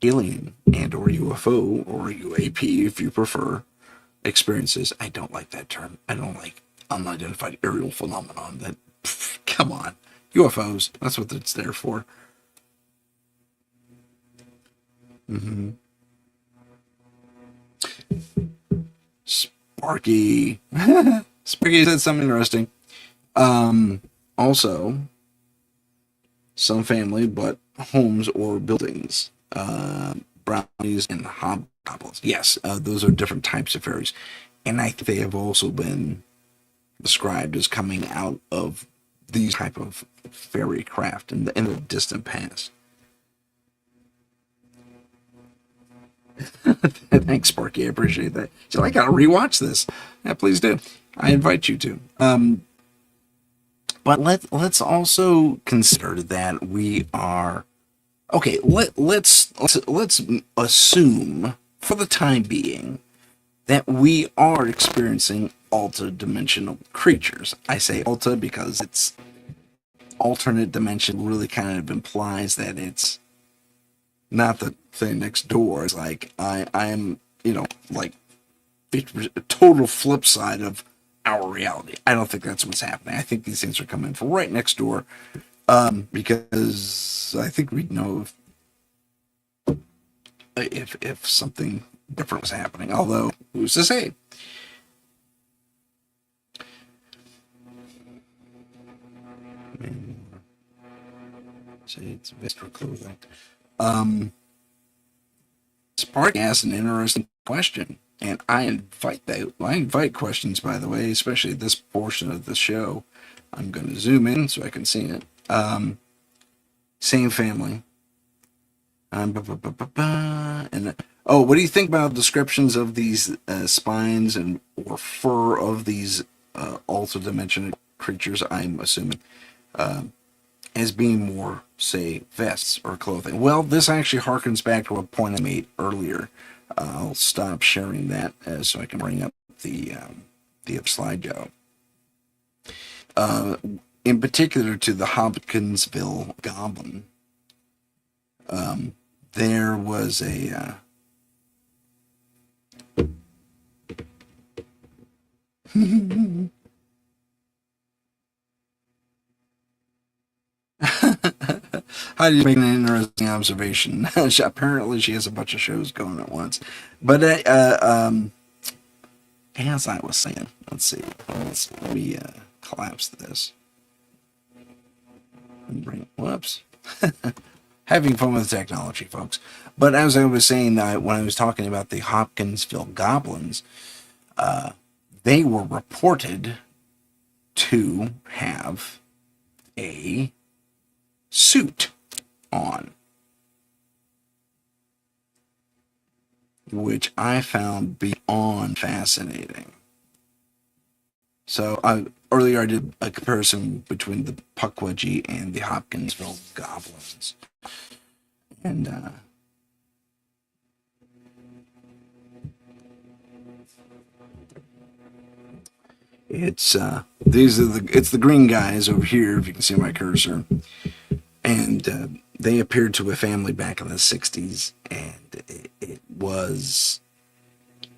alien and or UFO or UAP, if you prefer, experiences. I don't like that term. I don't like unidentified aerial phenomenon. That, come on, UFOs. That's what it's there for. Sparky. Sparky said something interesting. Also, some family, but homes or buildings. Brownies and hobgoblins. Yes, those are different types of fairies. And I think they have also been described as coming out of these type of fairy craft in the distant past. Thanks, Sparky. I appreciate that. So I gotta rewatch this. Yeah, please do. I invite you to. But let's also consider that we are okay. Let's assume for the time being that we are experiencing alta dimensional creatures. I say alta because it's alternate dimension really kind of implies that it's not the thing next door. It's like I am, like a total flip side of our reality. I don't think that's what's happening. I think these things are coming from right next door, because I think we know if something different was happening. Although, who's to say? Say it's Vestra clothing. Spark asked an interesting question, and I invite questions, by the way, especially this portion of the show. I'm going to zoom in so I can see it. Same family. And what do you think about descriptions of these spines and or fur of these alter dimension creatures? I'm assuming as being more, say, vests or clothing. Well, this actually harkens back to a point I made earlier. I'll stop sharing that so I can bring up the slideshow. In particular, to the Hopkinsville Goblin. There was a Heidi's making an interesting observation. Apparently, she has a bunch of shows going at once. But as I was saying, let's see. Let me collapse this. And whoops. Having fun with technology, folks. But as I was saying, when I was talking about the Hopkinsville Goblins, they were reported to have a suit on, which I found beyond fascinating. So earlier I did a comparison between the Pukwudgie and the Hopkinsville Goblins. And it's the green guys over here, if you can see my cursor. And they appeared to a family back in the 60s, and it was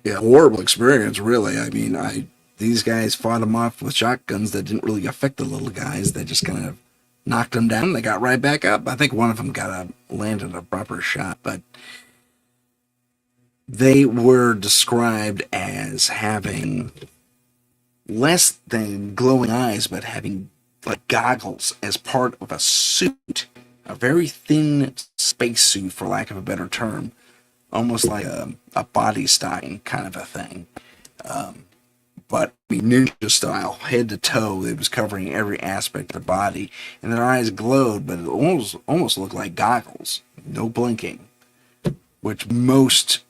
a horrible experience, really. I mean, these guys fought them off with shotguns that didn't really affect the little guys. They just kind of knocked them down. They got right back up. I think one of them landed a proper shot, but they were described as having less than glowing eyes, but having like goggles as part of a suit, a very thin spacesuit, for lack of a better term, almost like a body stocking kind of a thing. But ninja style, head to toe. It was covering every aspect of the body, and their eyes glowed, but it almost looked like goggles, no blinking, which most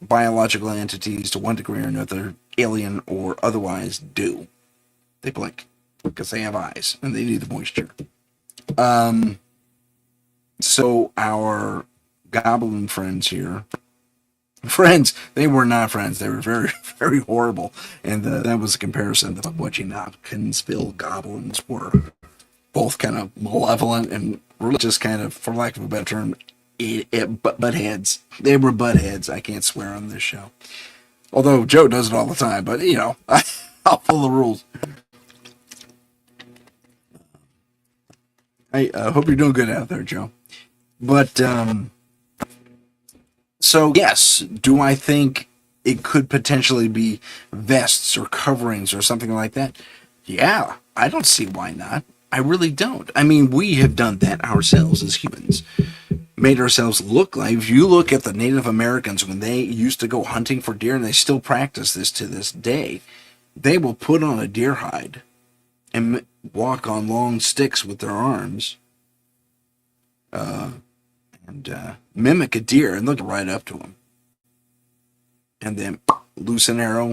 biological entities, to one degree or another, alien or otherwise, do. They blink because they have eyes and they need the moisture. So our goblin friends here. Friends, they were not friends. They were very, very horrible. And that was a comparison to what Hopkinsville goblins were. Both kind of malevolent and really just kind of, for lack of a better term, butt heads. They were butt heads. I can't swear on this show. Although Joe does it all the time, but I'll follow the rules. I hope you're doing good out there, Joe. But, so, yes, do I think it could potentially be vests or coverings or something like that? Yeah, I don't see why not. I really don't. I mean, we have done that ourselves as humans. Made ourselves look like, if you look at the Native Americans when they used to go hunting for deer, and they still practice this to this day, they will put on a deer hide and walk on long sticks with their arms and mimic a deer, and they'll get right up to them. and then loose and arrow,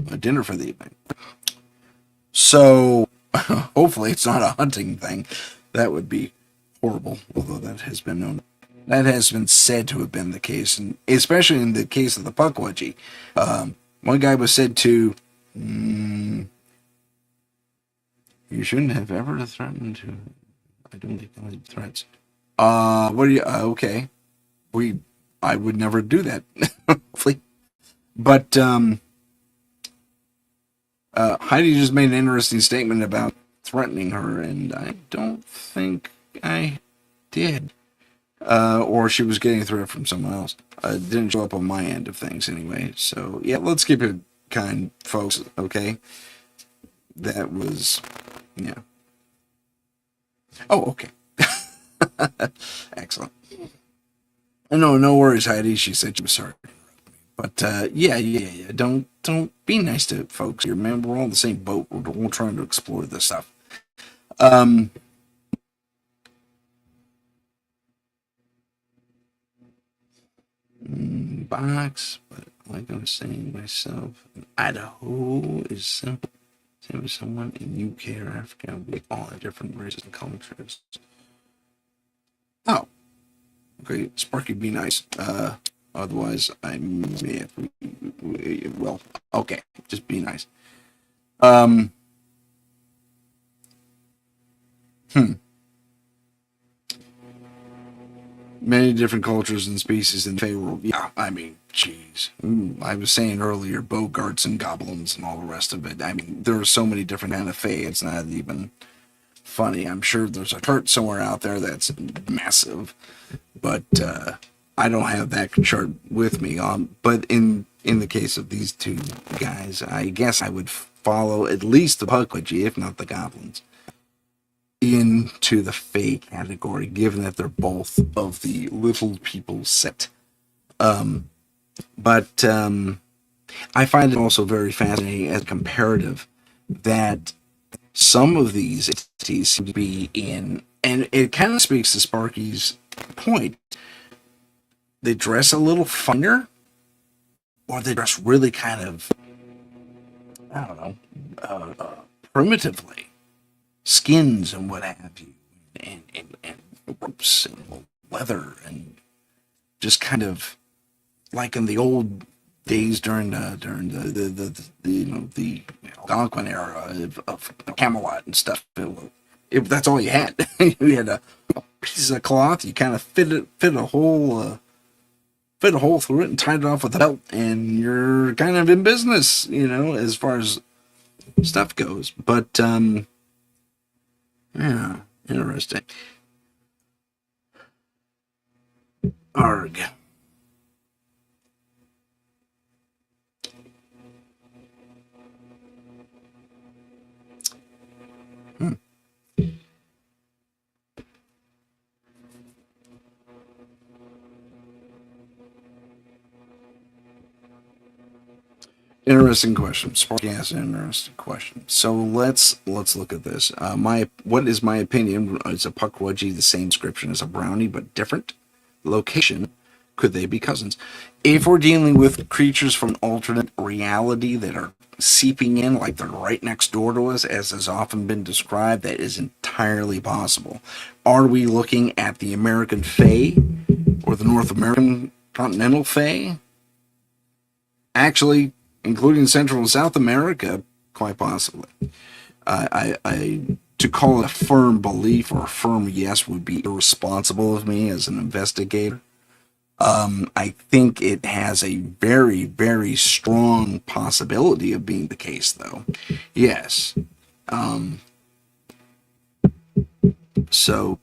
a dinner for the evening. So hopefully it's not a hunting thing. That would be horrible, although that has been known. That has been said to have been the case, and especially in the case of the Pukwudgie. One guy was said to, you shouldn't have ever threatened to. I don't think I had threats. What are you? Okay, I would never do that. Hopefully, but Heidi just made an interesting statement about threatening her, and I don't think I did. Or she was getting a threat from someone else. It didn't show up on my end of things anyway. So, yeah, let's keep it kind, folks, okay? That was, yeah. Oh, okay. Excellent. No worries, Heidi. She said she was sorry. But, yeah. Don't be nice to folks here, man. We're all in the same boat. We're all trying to explore this stuff. Box, but like I was saying myself, Idaho is simple. Same as someone in UK or Africa. We all have different races and cultures. Oh, okay. Sparky, be nice. Otherwise, I may have. Well, okay. Just be nice. Many different cultures and species in the Fey world. Yeah, I mean, jeez. I was saying earlier, bogarts and goblins and all the rest of it. I mean, there are so many different kind of Fey. It's not even funny. I'm sure there's a chart somewhere out there that's massive, but I don't have that chart with me. But in the case of these two guys, I guess I would follow at least the Pukwudgie, if not the goblins, into the Fey category, given that they're both of the little people set. But I find it also very fascinating as comparative that some of these entities seem to be in, and it kind of speaks to Sparky's point, they dress a little finer, or they dress really kind of, I don't know, primitively. Skins and what have you, and ropes and leather, and just kind of like in the old days during the Algonquin era of Camelot and stuff. That's all you had. You had a piece of cloth. You kind of fit a hole through it and tied it off with a belt, and you're kind of in business, as far as stuff goes. But yeah, interesting. Arg. Interesting question. Sparky asked an interesting question. So let's look at this. What is my opinion? Is a Pukwudgie the same description as a brownie but different location? Could they be cousins? If we're dealing with creatures from an alternate reality that are seeping in like they're right next door to us, as has often been described, that is entirely possible. Are we looking at the American Fae or the North American continental Fae? Actually, including Central and South America, quite possibly. To call it a firm belief or a firm yes would be irresponsible of me as an investigator. I think it has a very, very strong possibility of being the case, though. Yes. So,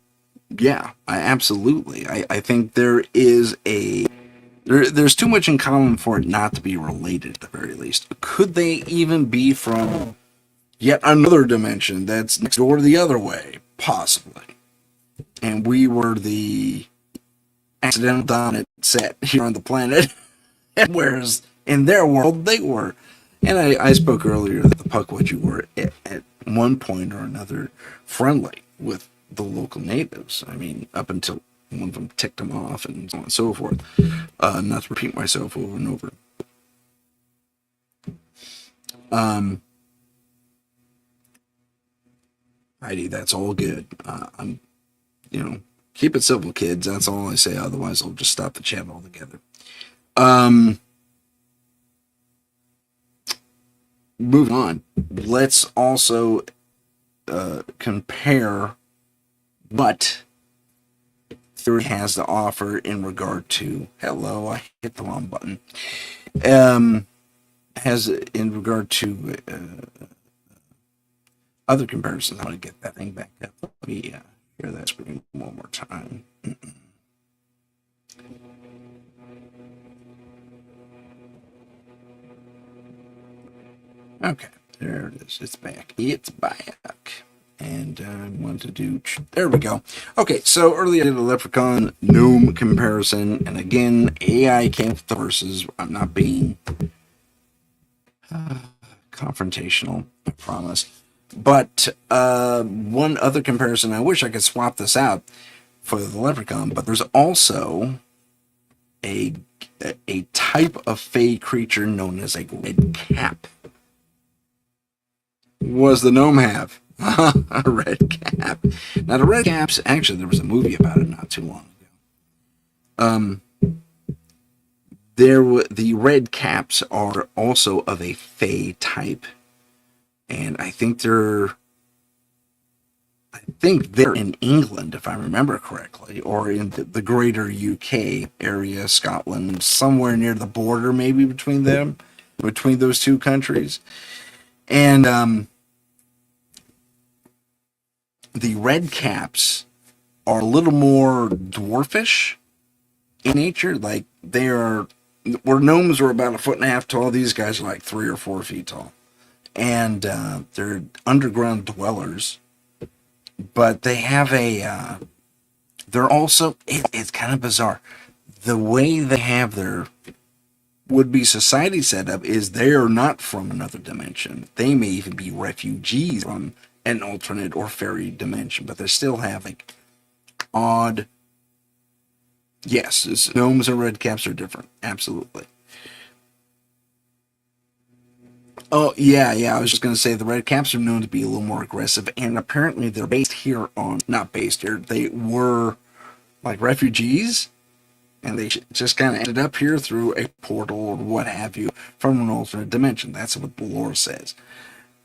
yeah, absolutely. I think there is there's too much in common for it not to be related, at the very least. Could they even be from yet another dimension that's next door the other way? Possibly. And we were the accidental dominant set here on the planet, whereas in their world they were. And I spoke earlier that the Pukwudgie were at one point or another friendly with the local natives. I mean, up until one of them ticked them off and so on and so forth. Not to repeat myself over and over. Um, Heidi, that's all good. You know, keep it civil, kids. That's all I say. Otherwise, I'll just stop the chat altogether. Um, Moving on. Let's also compare what theory has to offer in regard to. Hello, I hit the wrong button. Has in regard to other comparisons. I want to get that thing back up. Let me share that screen one more time. Okay, there it is. It's back. It's back. And I want to do. There we go. Okay, so earlier I did a leprechaun gnome comparison, and again, AI came with the verses. I'm not being confrontational, I promise. But one other comparison, I wish I could swap this out for the leprechaun, but there's also a type of fey creature known as a red cap. What does the gnome have? A red cap. Now the red caps, actually there was a movie about it not too long ago. The red caps are also of a fey type, and I think they're in England, if I remember correctly, or in the greater UK area, Scotland, somewhere near the border, maybe between those two countries. And the red caps are a little more dwarfish in nature. Like where gnomes are about 1.5 feet tall, these guys are like 3 or 4 feet tall. And they're underground dwellers. But they have they're also, it's kind of bizarre. The way they have their would-be society set up is they are not from another dimension. They may even be refugees from an alternate or fairy dimension, but they still have like odd. Yes, gnomes and red caps are different. Absolutely. Oh, yeah. I was just going to say the red caps are known to be a little more aggressive, and apparently they're based here not based here, they were like refugees, and they just kind of ended up here through a portal or what have you from an alternate dimension. That's what the lore says.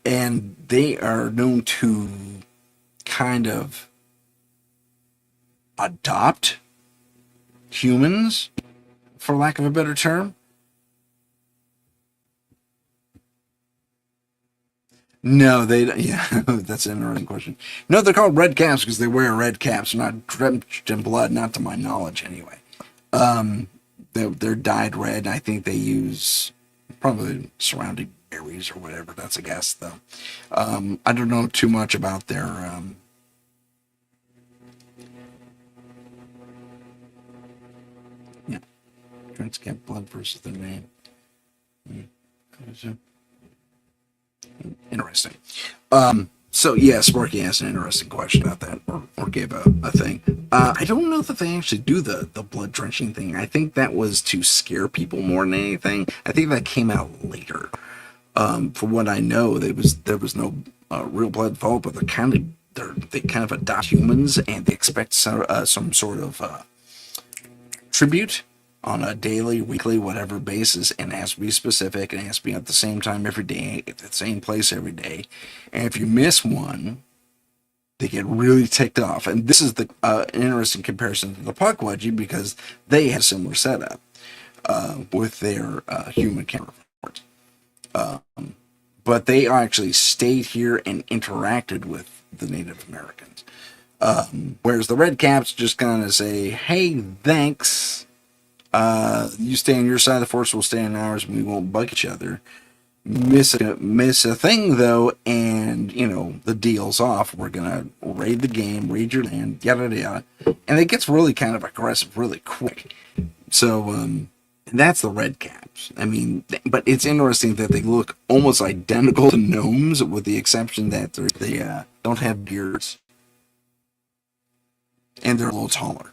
And they are known to kind of adopt humans, for lack of a better term. No, they. Yeah, that's an interesting question. No, they're called red caps because they wear red caps. They're not drenched in blood, not to my knowledge, anyway. They're dyed red. I think they use probably surrounding berries or whatever. That's a guess, though. I don't know too much about their. Yeah, drenched blood versus their name. Interesting. So yeah, Sparky asked an interesting question about that, or gave a thing. I don't know that they actually do the blood drenching thing. I think that was to scare people more than anything. I think that came out later. For what I know, there was no real blood involved, but they kind of adopt humans, and they expect some sort of tribute on a daily, weekly, whatever basis, and it has to be specific, and it has to be at the same time every day, at the same place every day. And if you miss one, they get really ticked off. And this is an interesting comparison to the Pukwudgie, because they have a similar setup with their human counterparts. But they actually stayed here and interacted with the Native Americans. Whereas the Red Caps just kind of say, hey, thanks. You stay on your side of the force, we'll stay on ours, and we won't bug each other. Miss a thing, though, and, the deal's off. We're going to raid the game, raid your land, yada, yada. And it gets really kind of aggressive really quick. So, that's the red caps. I mean, but it's interesting that they look almost identical to gnomes, with the exception that they don't have beards. And they're a little taller.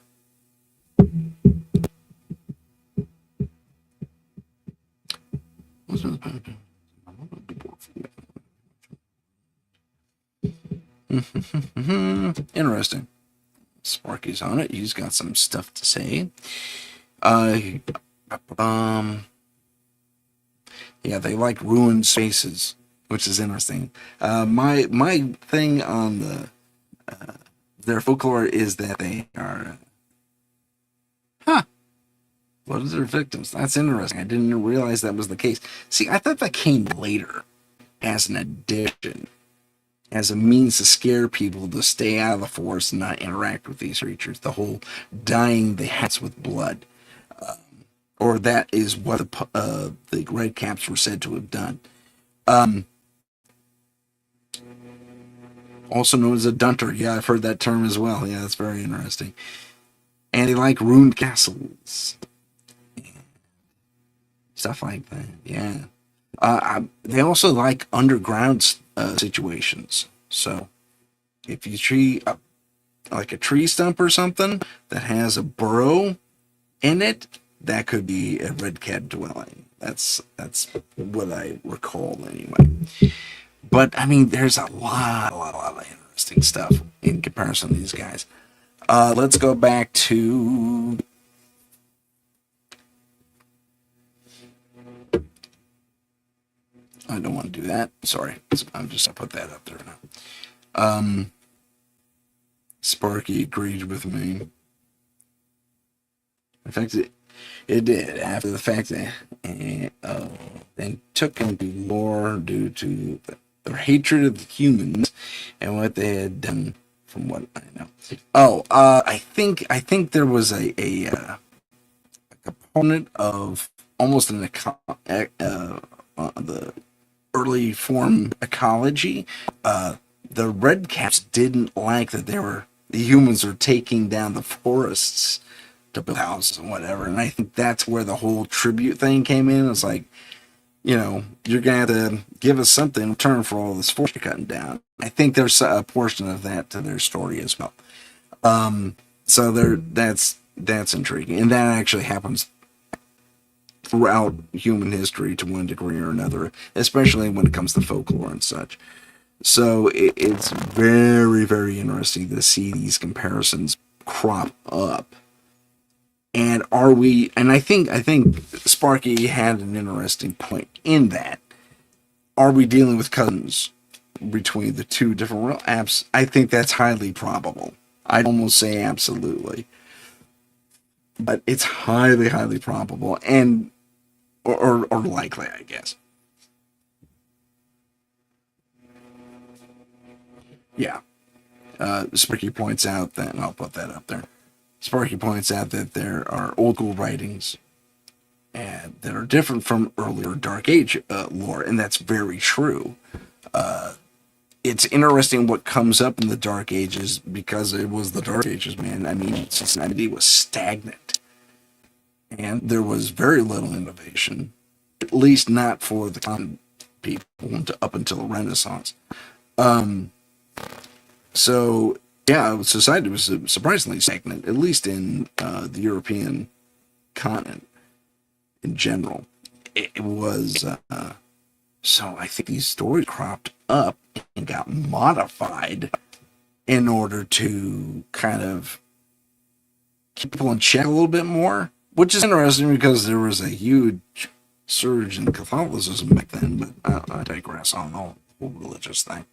Interesting. Sparky's on it. He's got some stuff to say. Yeah, they like ruined spaces, which is interesting. My thing on their folklore is that they are what are their victims? That's interesting. I didn't realize that was the case. See, I thought that came later as an addition, as a means to scare people to stay out of the forest and not interact with these creatures. The whole dyeing the hats with blood. Or that is what the Red Caps were said to have done. Also known as a dunter. Yeah, I've heard that term as well. Yeah, that's very interesting. And they like ruined castles. Stuff like that, yeah. They also like underground situations. So, if you treat like a tree stump or something that has a burrow in it, that could be a red cat dwelling. That's what I recall anyway. But I mean, there's a lot of interesting stuff in comparison to these guys. Let's go back to. I don't want to do that. Sorry. I'm just going to put that up there now. Sparky agreed with me. In fact, it did. After the fact that and took into lore due to their hatred of the humans and what they had done, from what I know. I think there was a component of almost the early form ecology. The Red Caps didn't like that the humans are taking down the forests to build houses and whatever, and I think that's where the whole tribute thing came in. It's like, you're gonna have to give us something in return for all this forest you're cutting down. I think there's a portion of that to their story as well. So that's intriguing, and that actually happens throughout human history to one degree or another, especially when it comes to folklore and such. So it's very, very interesting to see these comparisons crop up. And I think Sparky had an interesting point in that. Are we dealing with cousins between the two different real apps? I think that's highly probable. I'd almost say absolutely. But it's highly, highly probable, and or likely, I guess. Yeah. Sparky points out that, and I'll put that up there. Sparky points out that there are old school writings and that are different from earlier Dark Age lore, and that's very true. It's interesting what comes up in the Dark Ages, because it was the Dark Ages, man. I mean, society was stagnant, and there was very little innovation, at least not for the common people up until the Renaissance. So, yeah, society was surprisingly stagnant, at least in the European continent in general. It was, so I think these stories cropped up and got modified in order to kind of keep people in check a little bit more, which is interesting because there was a huge surge in Catholicism back then, but I digress on the whole religious thing.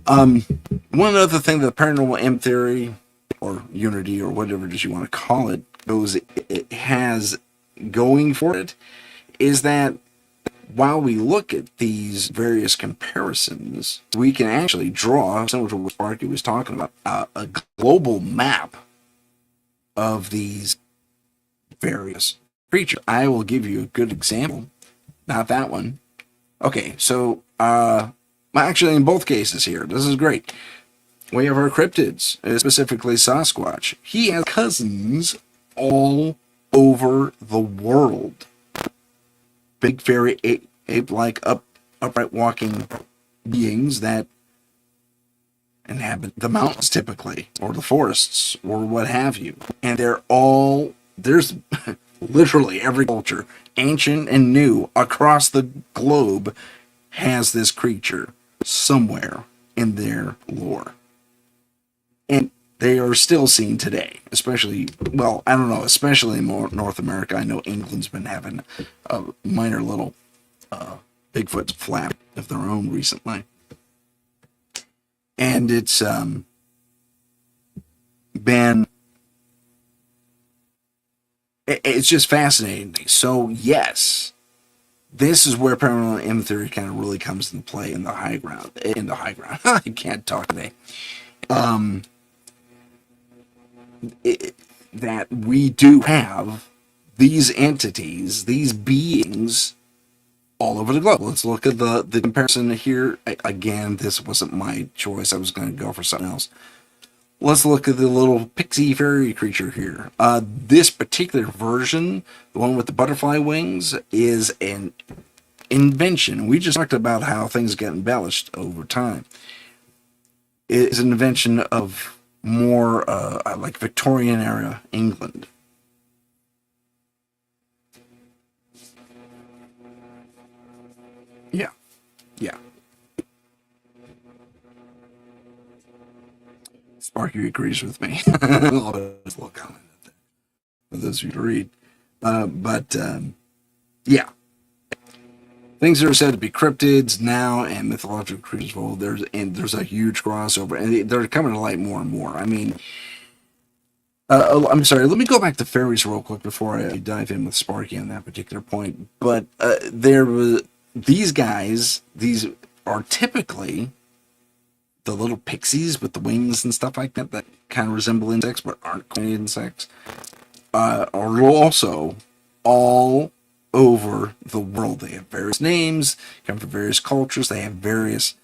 One other thing that the paranormal M theory, or unity, or whatever it is you want to call it, it has going for it, is that while we look at these various comparisons, we can actually draw, similar to what Sparky was talking about, a global map of these various creatures. I will give you a good example. Not that one. Okay, so, actually in both cases here, this is great. We have our cryptids, specifically Sasquatch. He has cousins all over the world. Big, fairy, ape-like, upright walking beings that inhabit the mountains typically, or the forests, or what have you. And there's literally every culture, ancient and new, across the globe, has this creature somewhere. in their lore. And they are still seen today, especially, well, I don't know, especially in North America. I know England's been having a minor little Bigfoot flap of their own recently. And it's been, it's just fascinating. So, yes, this is where paranormal M theory kind of really comes into play in the high ground. I can't talk today. That we do have these entities, these beings, all over the globe. Let's look at the comparison here. Again, this wasn't my choice. I was going to go for something else. Let's look at the little pixie fairy creature here. This particular version, the one with the butterfly wings, is an invention. We just talked about how things get embellished over time. It is an invention of more like Victorian era England. Yeah. Sparky agrees with me. I'll put a little comment for those of you to read. Yeah. Things that are said to be cryptids now and mythological creatures of old, there's a huge crossover, and they're coming to light more and more. I mean, I'm sorry, let me go back to fairies real quick before I dive in with Sparky on that particular point. But these guys, these are typically the little pixies with the wings and stuff like that kind of resemble insects but aren't quite insects, are also all over the world. They have various names, come from various cultures. They have various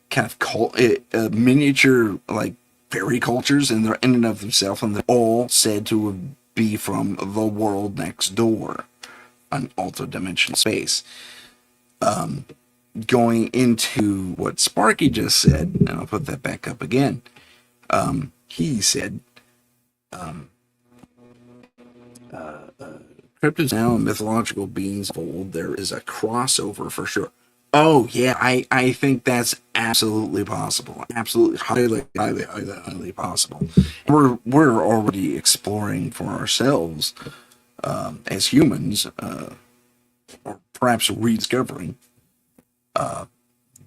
kind of miniature like fairy cultures, and they're in and of themselves, and they're all said to be from the world next door, an altered dimensional space. Going into what Sparky just said, and I'll put that back up again. He said, cryptids now and mythological beings of old, there is a crossover for sure. Oh yeah, I think that's absolutely possible. Absolutely, highly possible. We're already exploring for ourselves as humans, or perhaps rediscovering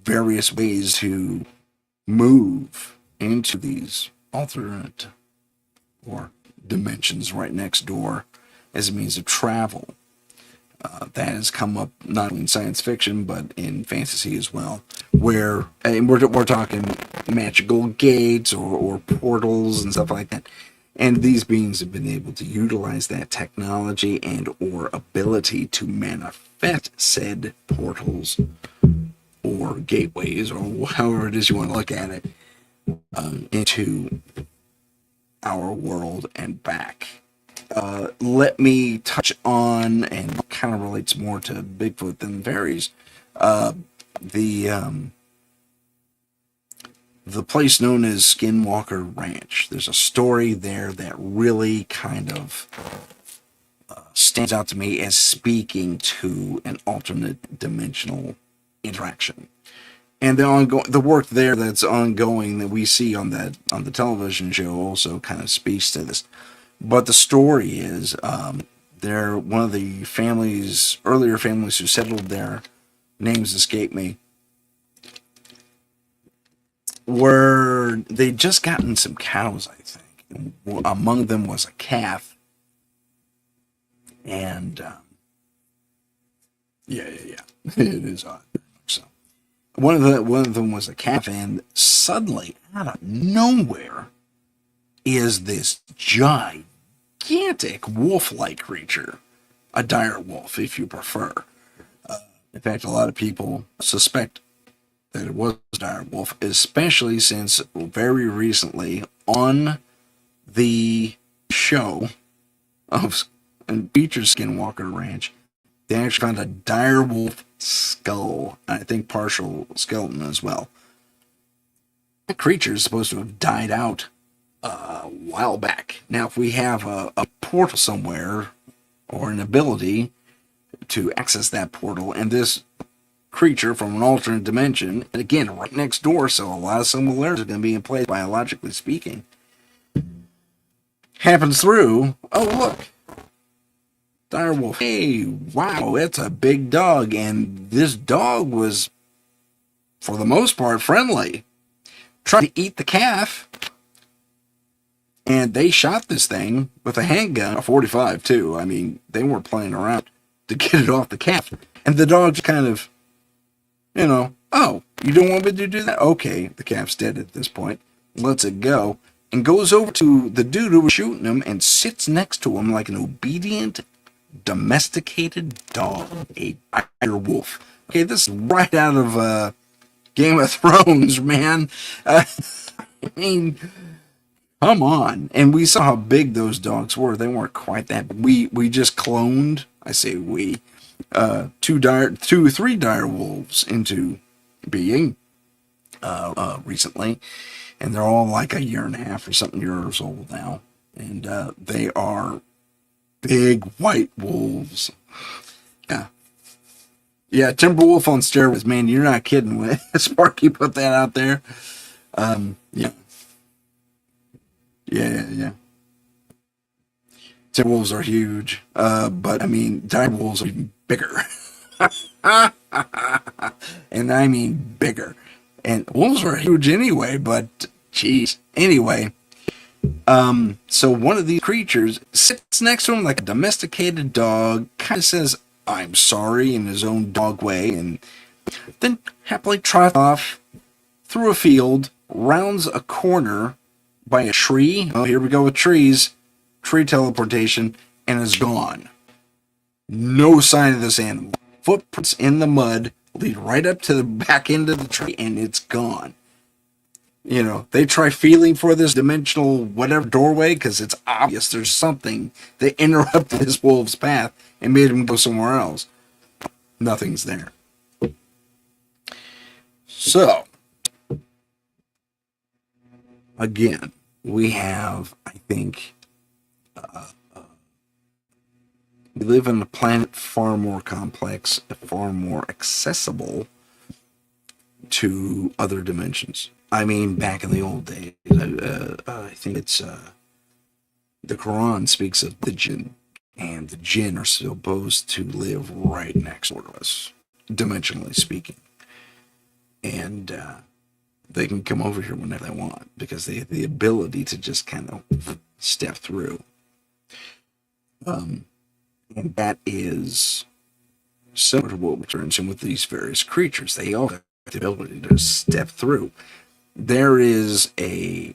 various ways to move into these alternate or dimensions right next door as a means of travel. That has come up not only in science fiction but in fantasy as well, where and we're talking magical gates or portals and stuff like that. And these beings have been able to utilize that technology and or ability to manifest said portals or gateways, or however it is you want to look at it, into our world and back. Let me touch on, and kind of relates more to Bigfoot than fairies, the place known as Skinwalker Ranch. There's a story there that really kind of stands out to me as speaking to an alternate dimensional interaction. And the work there that's ongoing that we see on the television show also kind of speaks to this. But the story is, they're one of the earlier families who settled there, names escape me, they'd just gotten some cows, I think. Among them was a calf. And, yeah. It is odd. So, one of them was a calf, and suddenly, out of nowhere, is this gigantic wolf-like creature, a dire wolf, if you prefer. In fact, a lot of people suspect that it was a dire wolf, especially since very recently on the show and features Skinwalker Ranch, they actually found a dire wolf skull, I think partial skeleton as well. That creature is supposed to have died out a while back. Now, if we have a portal somewhere or an ability to access that portal, and this creature from an alternate dimension, and again, right next door, so a lot of similarities are going to be in place biologically speaking. Happens through, oh look, direwolf. Hey, wow, that's a big dog, and this dog was, for the most part, friendly. Tried to eat the calf, and they shot this thing with a handgun, a 45 too. I mean, they weren't playing around to get it off the calf. And the dog just kind of, oh, you don't want me to do that? Okay, the calf's dead at this point. Lets it go and goes over to the dude who was shooting him and sits next to him like an obedient, domesticated dog, a dire wolf. Okay, this is right out of Game of Thrones, man. I mean, come on. And we saw how big those dogs were. They weren't quite that. We just cloned, I say we, three dire wolves into being recently. And they're all like a year and a half or something years old now. And they are big white wolves. Yeah. Yeah, Timberwolf on steroids, man. You're not kidding. When Sparky put that out there. Yeah. Yeah. Timberwolves are huge. But, I mean, direwolves are even bigger. And I mean bigger. And wolves are huge anyway, but, geez. Anyway, so one of these creatures sits next to him like a domesticated dog, kind of says, I'm sorry, in his own dog way, and then happily trots off through a field, rounds a corner by a tree. Oh, here we go with trees. Tree teleportation, and is gone. No sign of this animal. Footprints in the mud lead right up to the back end of the tree, and it's gone. They try feeling for this dimensional whatever doorway because it's obvious there's something that interrupted this wolf's path and made him go somewhere else. Nothing's there. So, again, we have, I think, we live on a planet far more complex, far more accessible to other dimensions. I mean, back in the old days, I think it's the Quran speaks of the jinn, and the jinn are supposed to live right next door to us, dimensionally speaking. And they can come over here whenever they want because they have the ability to just kind of step through. And that is similar to what we're experiencing with these various creatures. They all have the ability to step through. There is a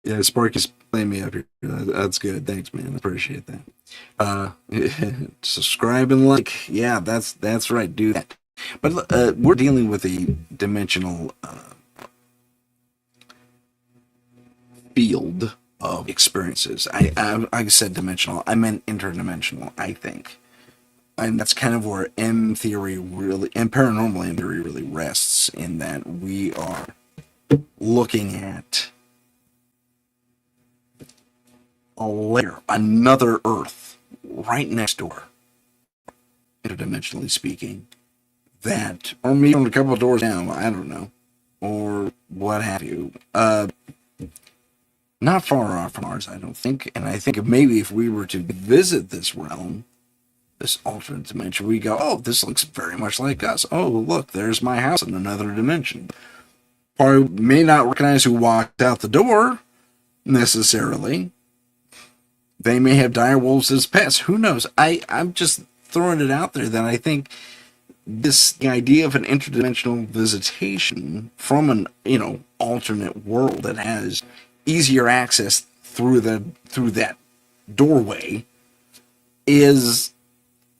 yeah, Sparky's playing me up here. That's good. Thanks, man. I appreciate that. Subscribe and like. Yeah, that's right. Do that. But we're dealing with a dimensional field of experiences. I said dimensional. I meant interdimensional, I think. And that's kind of where M theory really, and paranormal M theory really rests, in that we are looking at a layer, another Earth, right next door, interdimensionally speaking, that, or maybe a couple of doors down, I don't know, or what have you. Not far off from ours, I don't think. And I think maybe if we were to visit this realm, this alternate dimension, we go, oh, this looks very much like us. Oh, look, there's my house in another dimension. Or may not recognize who walked out the door, necessarily. They may have direwolves as pets. Who knows? I'm just throwing it out there that I think the idea of an interdimensional visitation from an, alternate world that has easier access through that doorway is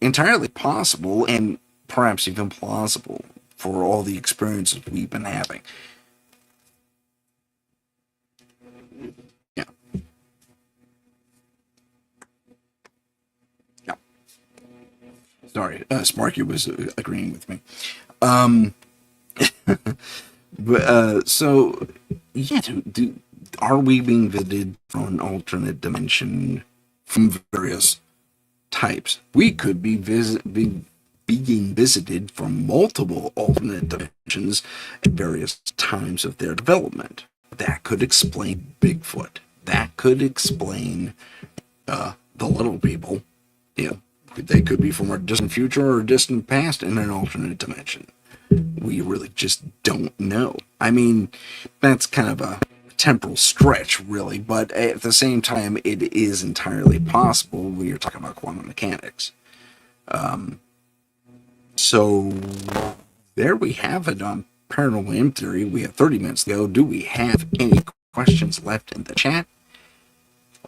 entirely possible, and perhaps even plausible for all the experiences we've been having. Yeah. Yeah. Sorry, Sparky was agreeing with me. But so yeah, are we being visited from an alternate dimension from various types? We could being visited from multiple alternate dimensions at various times of their development. That could explain Bigfoot. That could explain the little people. You know, they could be from a distant future or a distant past in an alternate dimension. We really just don't know. I mean, that's kind of a temporal stretch, really, but at the same time, it is entirely possible when you're talking about quantum mechanics. So there we have it on Paranormal M Theory. We have 30 minutes to go. Do we have any questions left in the chat?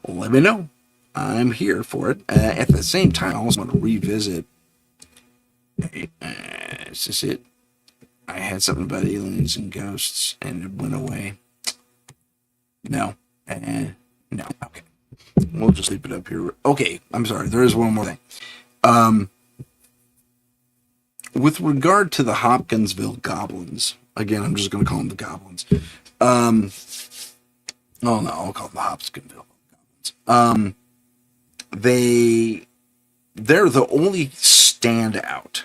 Let me know. I'm here for it. At the same time, I also want to revisit. Is this it? I had something about aliens and ghosts, and it went away. No. No. Okay. We'll just leave it up here. Okay. I'm sorry. There is one more thing. With regard to the Hopkinsville goblins, again, I'm just going to call them the goblins. Oh no, I'll call them the Hopkinsville goblins. They're the only standout,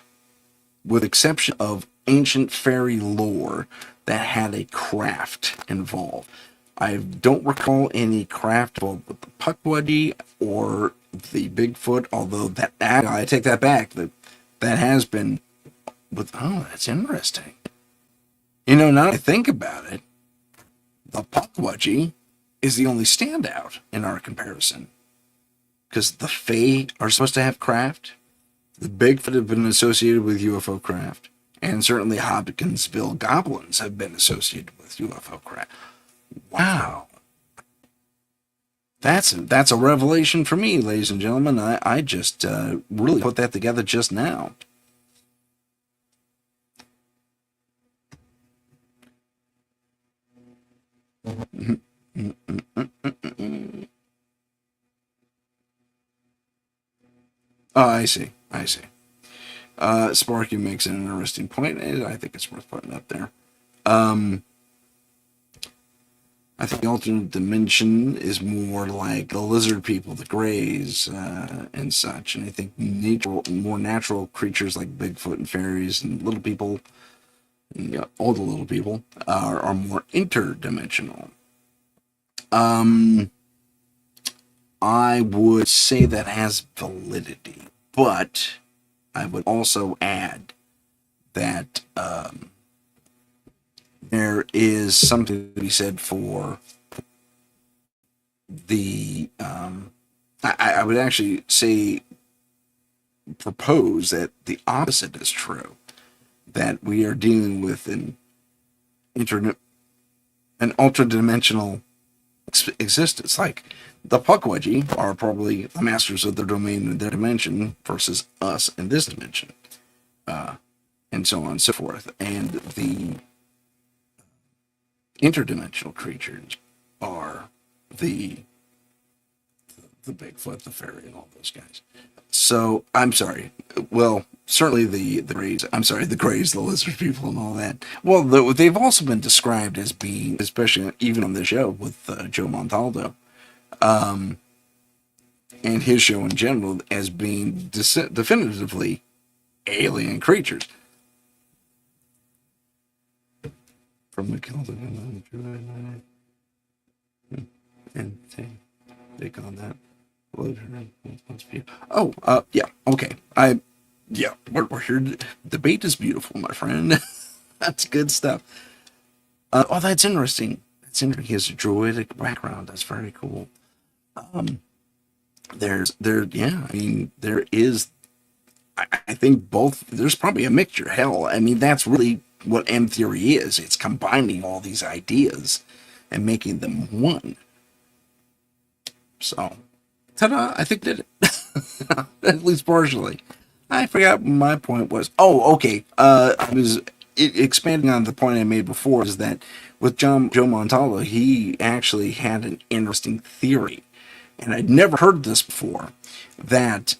with exception of ancient fairy lore, that had a craft involved. I don't recall any craft involved with the Pukwudgie or the Bigfoot, although I take that back. That has been with. Oh, that's interesting. You know, now that I think about it, the Pukwudgie is the only standout in our comparison. Because the Fae are supposed to have craft. The Bigfoot have been associated with UFO craft. And certainly Hopkinsville goblins have been associated with UFO craft. Wow. That's a revelation for me, ladies and gentlemen. I just really put that together just now. Oh, I see. Sparky makes an interesting point, and I think it's worth putting up there. I think the alternate dimension is more like the lizard people, the greys, and such. And I think more natural creatures like Bigfoot and fairies and little people, all the little people, are more interdimensional. I would say that has validity, but I would also add that there is something to be said for the. I would actually propose that the opposite is true. That we are dealing with an ultra-dimensional existence. Like the Pukwudgie are probably the masters of their domain and their dimension versus us in this dimension, and so on and so forth. And the interdimensional creatures are the Bigfoot, the fairy, and all those guys. So I'm sorry. Well, certainly the Greys. I'm sorry, the Greys, the lizard people, and all that. Well, they've also been described as being, especially even on the show with Joe Montaldo, and his show in general, as being definitively alien creatures. From the and take on that. Oh, yeah, okay. We're here. Debate is beautiful, my friend. That's good stuff. That's interesting. That's interesting. He has a druidic background. That's very cool. There is. I think both. There's probably a mixture. Hell, I mean, that's really what M theory is. It's combining all these ideas and making them one. So, ta-da! I think did it. At least partially. I forgot what my point was. Oh, okay. I was expanding on the point I made before, is that with Joe Montaldo, he actually had an interesting theory, and I'd never heard this before, that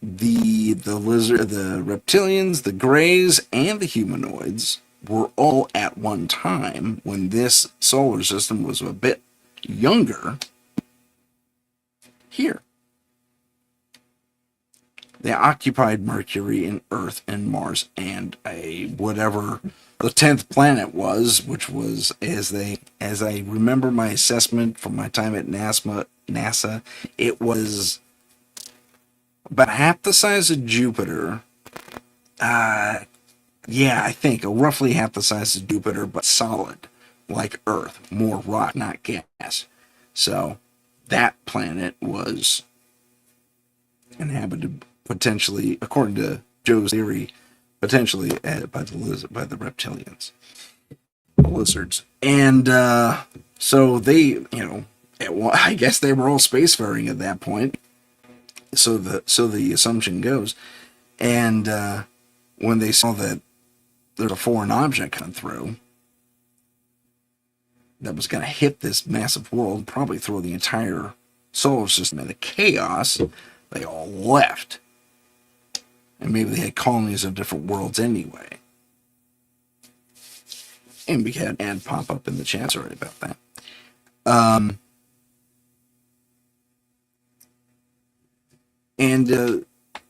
the lizard, the reptilians, the greys, and the humanoids were all at one time, when this solar system was a bit younger, here. They occupied Mercury and Earth and Mars and a whatever the 10th planet was, which was, as I remember my assessment from my time at NASA, it was about half the size of Jupiter. Yeah, I think roughly half the size of Jupiter, but solid, like Earth, more rock, not gas. So that planet was inhabited potentially, according to Joe's theory, potentially by the reptilians, the lizards, and so they, I guess they were all spacefaring at that point. So the assumption goes, and when they saw that there's a foreign object coming through that was going to hit this massive world, probably throw the entire solar system into chaos, they all left. And maybe they had colonies of different worlds anyway. And we had an ad pop up in the chat, sorry about that.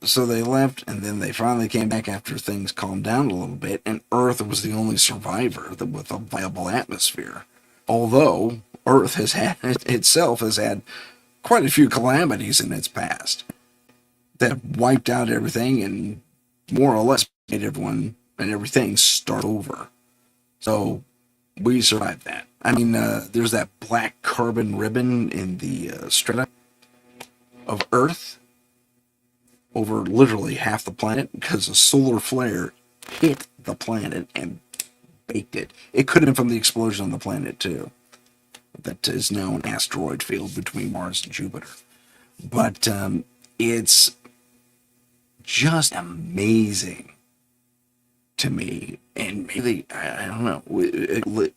So they left, and then they finally came back after things calmed down a little bit, and Earth was the only survivor with a viable atmosphere. Although Earth has had quite a few calamities in its past that wiped out everything and more or less made everyone and everything start over. So we survived that. I mean, there's that black carbon ribbon in the strata of Earth over literally half the planet because a solar flare hit the planet and baked it. It could have been from the explosion on the planet too. That is now an asteroid field between Mars and Jupiter. But it's just amazing to me. And maybe, I don't know,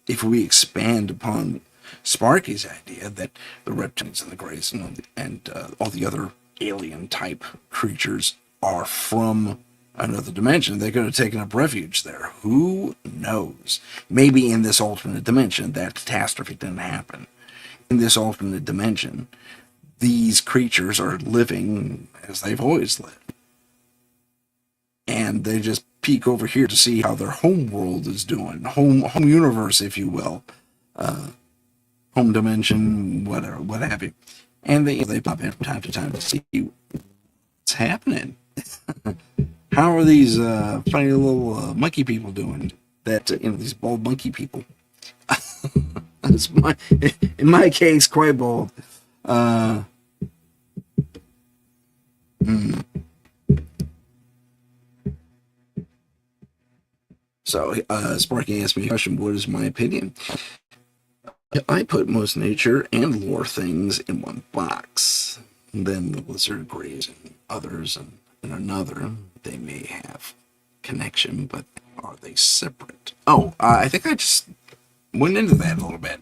if we expand upon Sparky's idea that the reptilians and the greys and all the other alien type creatures are from another dimension, they could have taken up refuge there. Who knows? Maybe in this alternate dimension that catastrophe didn't happen. In this alternate dimension, these creatures are living as they've always lived. And they just peek over here to see how their home world is doing. Home universe, if you will. Home dimension, whatever, what have you. And they pop in from time to time to see what's happening. How are these funny little monkey people doing? That these bald monkey people. That's in my case, quite bald. So Sparky asked me a question. What is my opinion? I put most nature and lore things in one box. Then the lizard greys and others in another. They may have connection, but are they separate? Oh, I think I just went into that a little bit.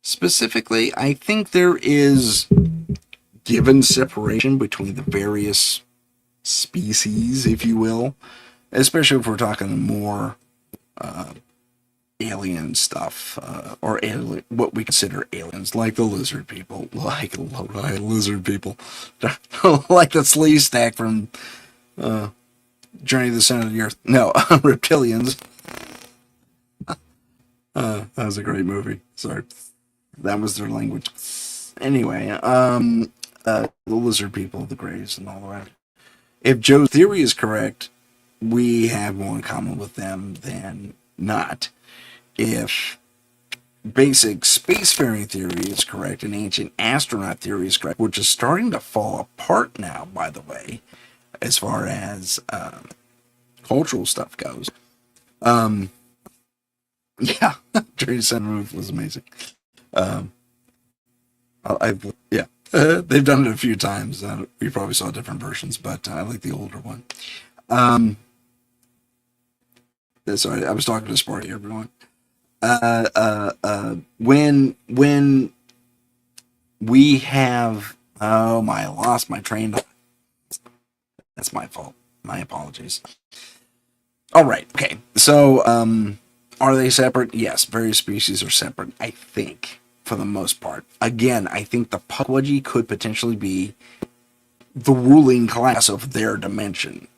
Specifically, I think there is given separation between the various species, if you will, especially if we're talking more alien stuff, or what we consider aliens, like the lizard people, like the sleeve stack from Journey to the Center of the Earth. No, reptilians. That was a great movie. Sorry, that was their language. Anyway, the lizard people, the greys, and all that. If Joe's theory is correct, we have more in common with them than not. If basic spacefaring theory is correct and ancient astronaut theory is correct, which is starting to fall apart now, by the way, as far as cultural stuff goes. Yeah, Jerry Sunroof was amazing. They've done it a few times. We probably saw different versions, but I like the older one. Sorry, I was talking to Sparky, everyone. When we have, I lost my train. That's my fault. My apologies. All right. Okay. So, are they separate? Yes. Various species are separate, I think, for the most part. Again, I think the Pukwudgie could potentially be the ruling class of their dimension.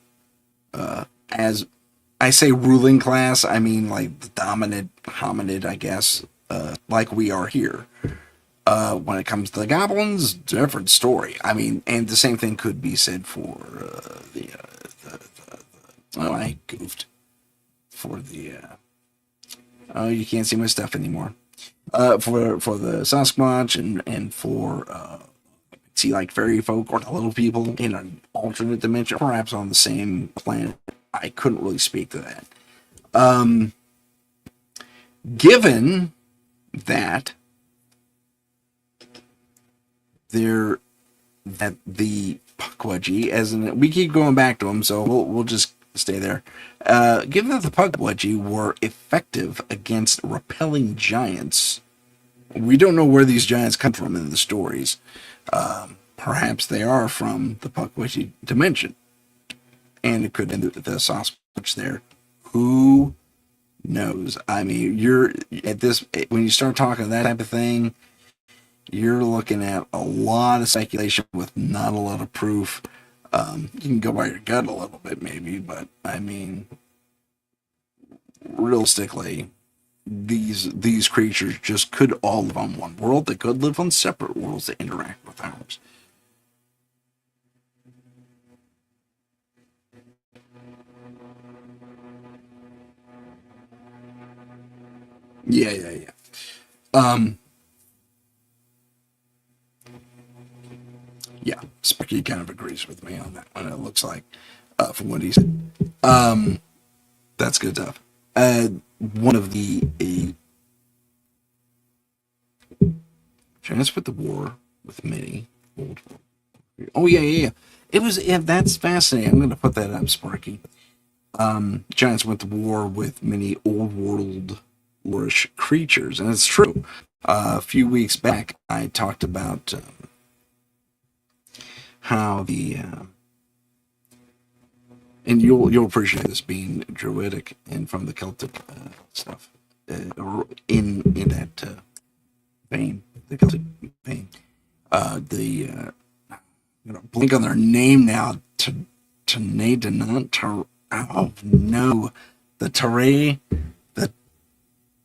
As I say ruling class, I mean like the dominant hominid, I guess, like we are here. When it comes to the goblins, different story. I mean, and the same thing could be said for oh, I goofed. For the, oh, you can't see my stuff anymore. For the Sasquatch and for, see, like fairy folk or the little people in an alternate dimension, perhaps on the same planet. I couldn't really speak to that. Given that there that the Pukwudgie, as in we keep going back to them, so we'll just stay there. Given that the Pukwudgie were effective against repelling giants, we don't know where these giants come from in the stories. Perhaps they are from the Pukwudgie dimension, and it could be the Sasquatch there. Who knows? I mean, you're at this when you start talking that type of thing, you're looking at a lot of speculation with not a lot of proof. You can go by your gut a little bit, maybe, but I mean, realistically, these creatures just could all live on one world. They could live on separate worlds that interact with ours. Yeah. Yeah, Sparky kind of agrees with me on that one, it looks like, from what he said. That's good stuff. One of the giants with the war with many old. Oh yeah. It was. Yeah, that's fascinating. I'm going to put that up, Sparky. Giants went to war with many old world Moorish creatures, and it's true. A few weeks back, I talked about how the and you'll appreciate this being druidic and from the Celtic stuff in that vein, the Celtic vein. I'm gonna blink on their name now. Oh no, the Teray, the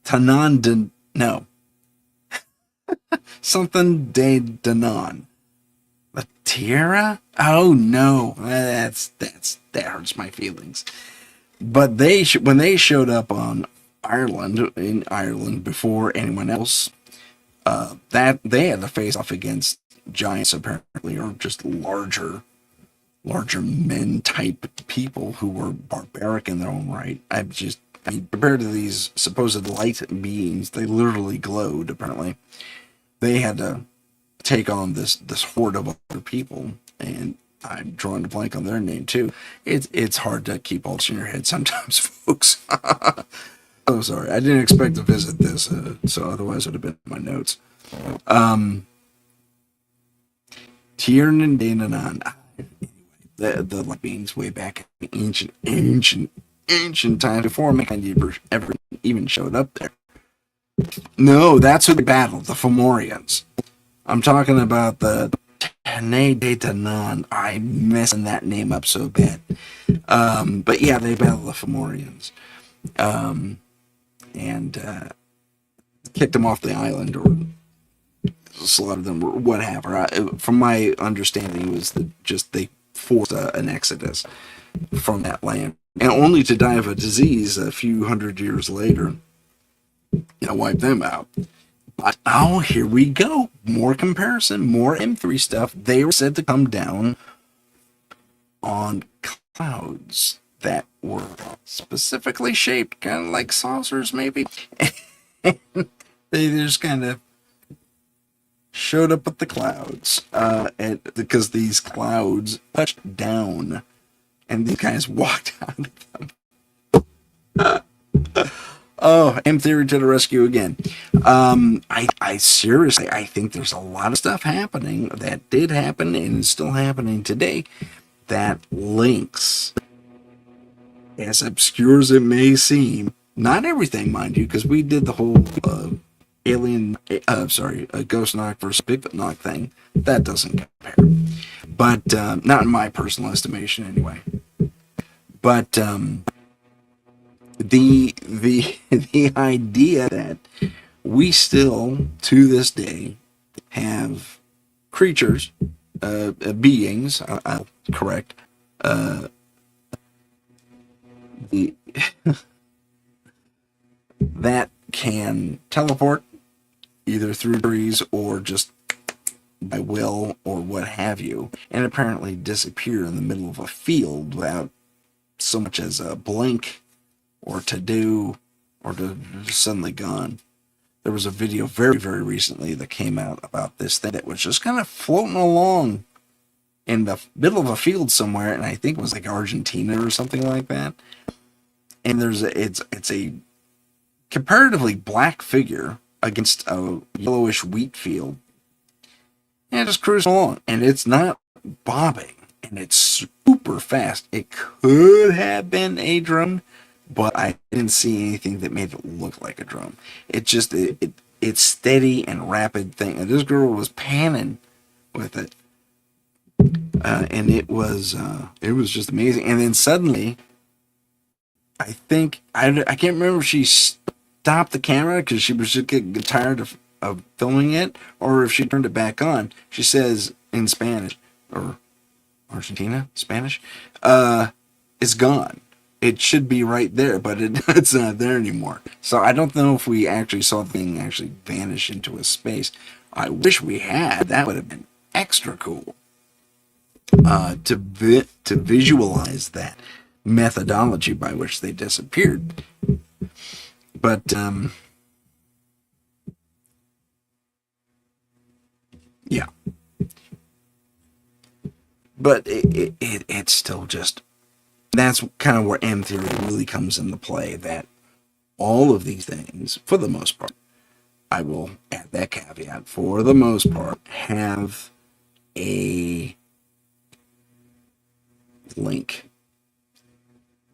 Tanan, no, something de Danan. The Tierra? Oh no, that hurts my feelings. But when they showed up on in Ireland before anyone else, that they had to face off against giants apparently, or just larger men type people who were barbaric in their own right. I mean, compared to these supposed light beings, they literally glowed. Apparently, they had to take on this horde of other people, and I'm drawing a blank on their name too. It's hard to keep all this in your head sometimes, folks. Oh, sorry, I didn't expect to visit this, so otherwise it would have been in my notes. Tiernan Dananan. The light beings way back in ancient times before mankind ever even showed up there. No, that's who they battled, the Fomorians. I'm talking about the Tane de Danan. I'm messing that name up so bad. But yeah, they battled the Fomorians. And kicked them off the island or slaughtered them or whatever. From my understanding, it was they forced an exodus from that land, and only to die of a disease a few hundred years later, wipe them out. But oh, here we go. More comparison, more M3 stuff. They were said to come down on clouds that were specifically shaped kind of like saucers, maybe. They just kind of showed up at the clouds, because these clouds touched down, and these guys walked out of them. Oh, M Theory to the rescue again. I seriously, I think there's a lot of stuff happening that did happen and is still happening today that links as obscure as it may seem, not everything, mind you, because we did the whole Ghost Knock versus Bigfoot Knock thing. That doesn't compare. But, not in my personal estimation anyway. But, the the idea that we still, to this day, have creatures, beings, I'll correct, the that can teleport either through trees or just by will or what have you, and apparently disappear in the middle of a field without so much as a blink or to do or to just suddenly gone. There was a video very, very recently that came out about this thing that was just kind of floating along in the middle of a field somewhere, and I think it was like Argentina or something like that. And it's a comparatively black figure against a yellowish wheat field, and just cruising along, and it's not bobbing, and it's super fast. It could have been a drone, but I didn't see anything that made it look like a drone. It's steady and rapid thing, and this girl was panning with it, and it was just amazing. And then suddenly, I can't remember if she stopped the camera because she was just getting tired of filming it, or if she turned it back on. She says in Spanish, or Argentina, Spanish, it's gone. It should be right there, but it's not there anymore. So I don't know if we actually saw the thing actually vanish into a space. I wish we had. That would have been extra cool to visualize that methodology by which they disappeared. But yeah, but it's still just, that's kind of where M theory really comes into play, that all of these things, for the most part, I will add that caveat, for the most part, have a link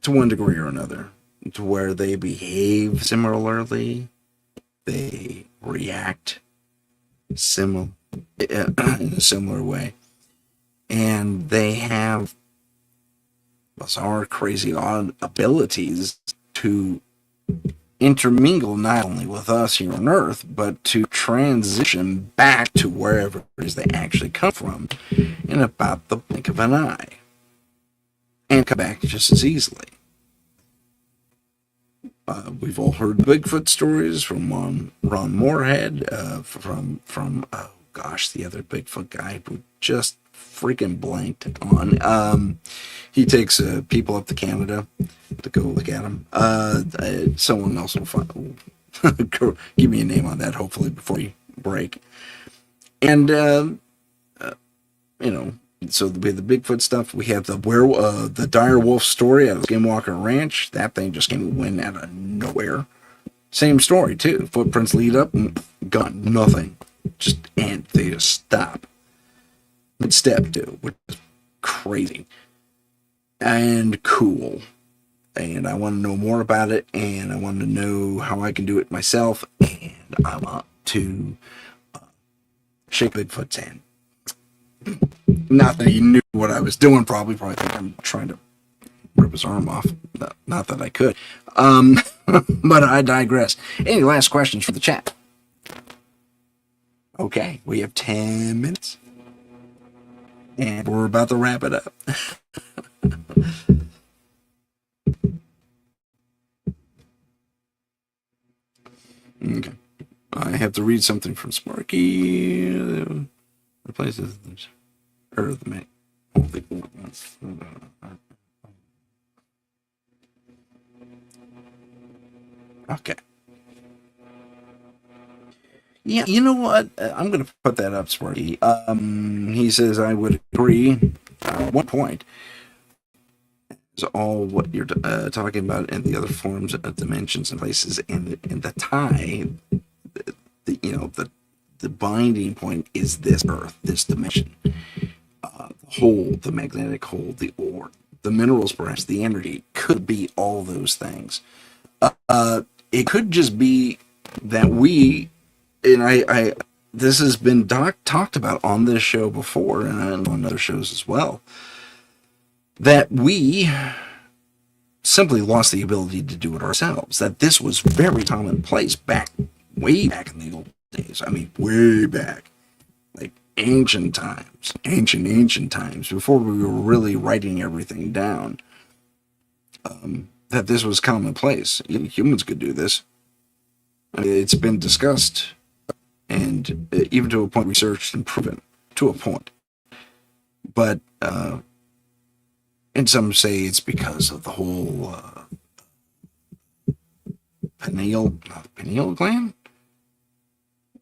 to one degree or another, to where they behave similarly, they react in a similar way, and they have bizarre, crazy, odd abilities to intermingle not only with us here on Earth, but to transition back to wherever it is they actually come from in about the blink of an eye, and come back just as easily. We've all heard Bigfoot stories from Ron Moorhead, from oh gosh, the other Bigfoot guy who just freaking blanked on. He takes people up to Canada to go look at them. Someone else will give me a name on that, hopefully, before we break. And so we have the Bigfoot stuff. We have the dire wolf story at Skinwalker Ranch. That thing just came and went out of nowhere. Same story too. Footprints lead up, and gone, nothing. And they just stop mid-step too, which is crazy and cool. And I want to know more about it, and I want to know how I can do it myself. And I want to shake Bigfoot's hand. Not that he knew what I was doing, probably think I'm trying to rip his arm off. Not that I could. But I digress. Any last questions for the chat? Okay, we have 10 minutes. And we're about to wrap it up. Okay. I have to read something from Sparky. Replaces or the mate. Okay. Yeah, you know what? I'm going to put that up, Sparky. He says, I would agree. One point is all what you're talking about, and the other forms of dimensions and places, and the tie, the binding point is this Earth, this dimension, the magnetic hole, the orb, the minerals, perhaps the energy. Could be all those things. It could just be that we, and I this has been talked about on this show before and on other shows as well, that we simply lost the ability to do it ourselves. That this was very commonplace way back in the old days. I mean, way back, like ancient times, before we were really writing everything down. That this was commonplace. Humans could do this. I mean, it's been discussed, and even to a point researched and proven to a point. But and some say it's because of the whole pineal gland.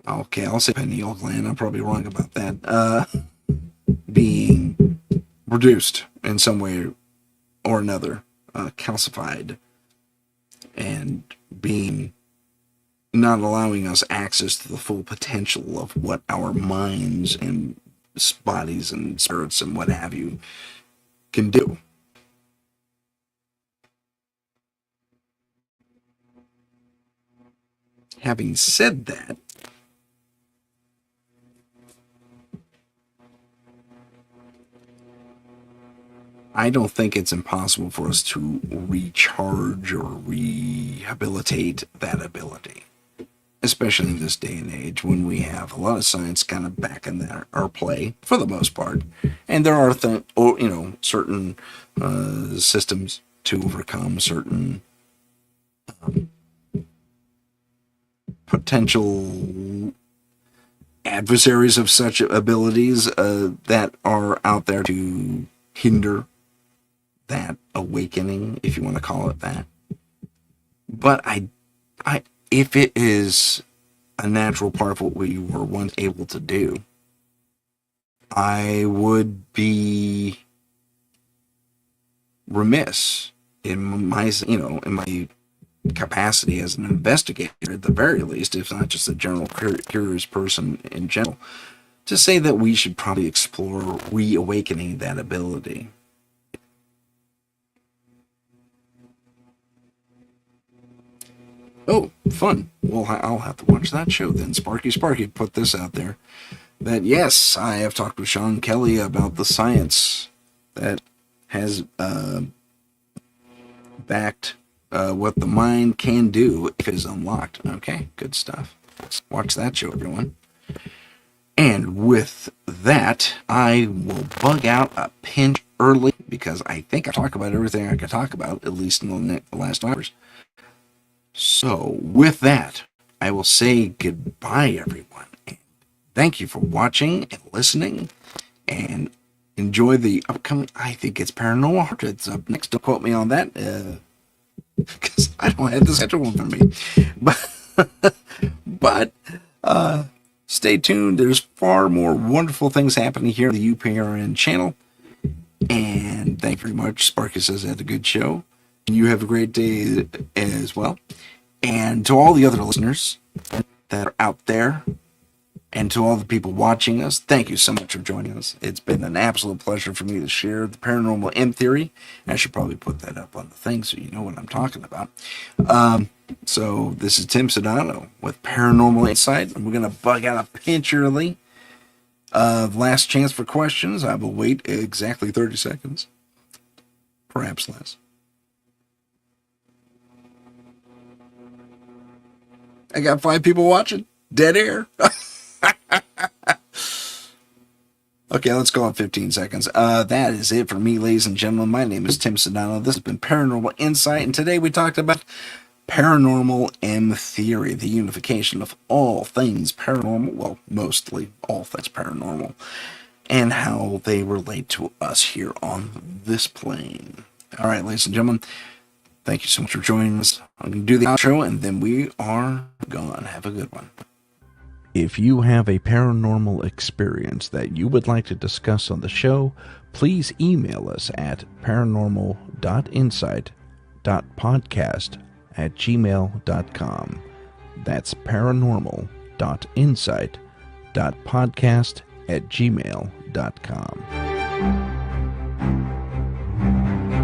Okay, I'll say pineal gland. I'm probably wrong about that. Being reduced in some way or another, calcified, and being not allowing us access to the full potential of what our minds and bodies and spirits and what have you can do. Having said that, I don't think it's impossible for us to recharge or rehabilitate that ability, especially in this day and age when we have a lot of science kind of back in our play for the most part, and there are certain systems to overcome certain potential adversaries of such abilities that are out there to hinder that awakening, if you want to call it that. But if it is a natural part of what we were once able to do, I would be remiss in my capacity as an investigator, at the very least, if not just a general curious person in general, to say that we should probably explore reawakening that ability. Oh, fun. Well, I'll have to watch that show then. Sparky put this out there. That, yes, I have talked with Sean Kelly about the science that has backed what the mind can do if it is unlocked. Okay, good stuff. Watch that show, everyone. And with that, I will bug out a pinch early because I think I talked about everything I could talk about, at least in the last 2 hours. So, with that, I will say goodbye, everyone. And thank you for watching and listening. And enjoy the upcoming, I think it's Paranormal Heart. It's up next. Don't quote me on that. Because I don't have the schedule for me. But stay tuned. There's far more wonderful things happening here on the UPRN channel. And thank you very much. Sparky says I had a good show. You have a great day as well. And to all the other listeners that are out there, and to all the people watching us, thank you so much for joining us. It's been an absolute pleasure for me to share the Paranormal M Theory. I should probably put that up on the thing so you know what I'm talking about. So this is Tim Sudano with Paranormal Insight, and we're going to bug out a pinch early. Last chance for questions. I will wait exactly 30 seconds. Perhaps less. I got 5 people watching. Dead air. Okay, let's go on 15 seconds. That is it for me, ladies and gentlemen. My name is Tim Sudano. This has been Paranormal Insight, and today we talked about Paranormal M Theory, the unification of all things paranormal, well, mostly all things paranormal, and how they relate to us here on this plane. All right, ladies and gentlemen, thank you so much for joining us. I'm going to do the outro, and then we are gone. Have a good one. If you have a paranormal experience that you would like to discuss on the show, please email us at paranormal.insight.podcast@gmail.com. That's paranormal.insight.podcast@gmail.com.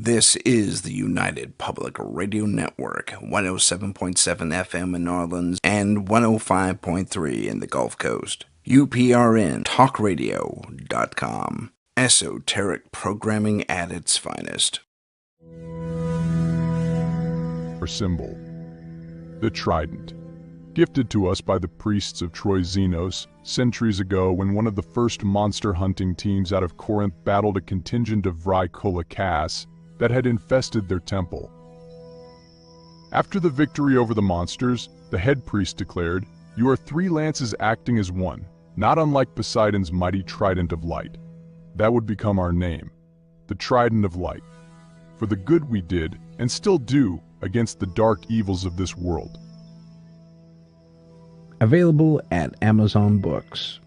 This is the United Public Radio Network, 107.7 FM in New Orleans and 105.3 in the Gulf Coast. UPRN talkradio.com. Esoteric programming at its finest. Our symbol, the trident, gifted to us by the priests of Troy Xenos centuries ago when one of the first monster hunting teams out of Corinth battled a contingent of Vrykolakas that had infested their temple. After the victory over the monsters, the head priest declared, "You are three lances acting as one, not unlike Poseidon's mighty trident of light. That would become our name, the Trident of Light, for the good we did and still do against the dark evils of this world." Available at Amazon Books.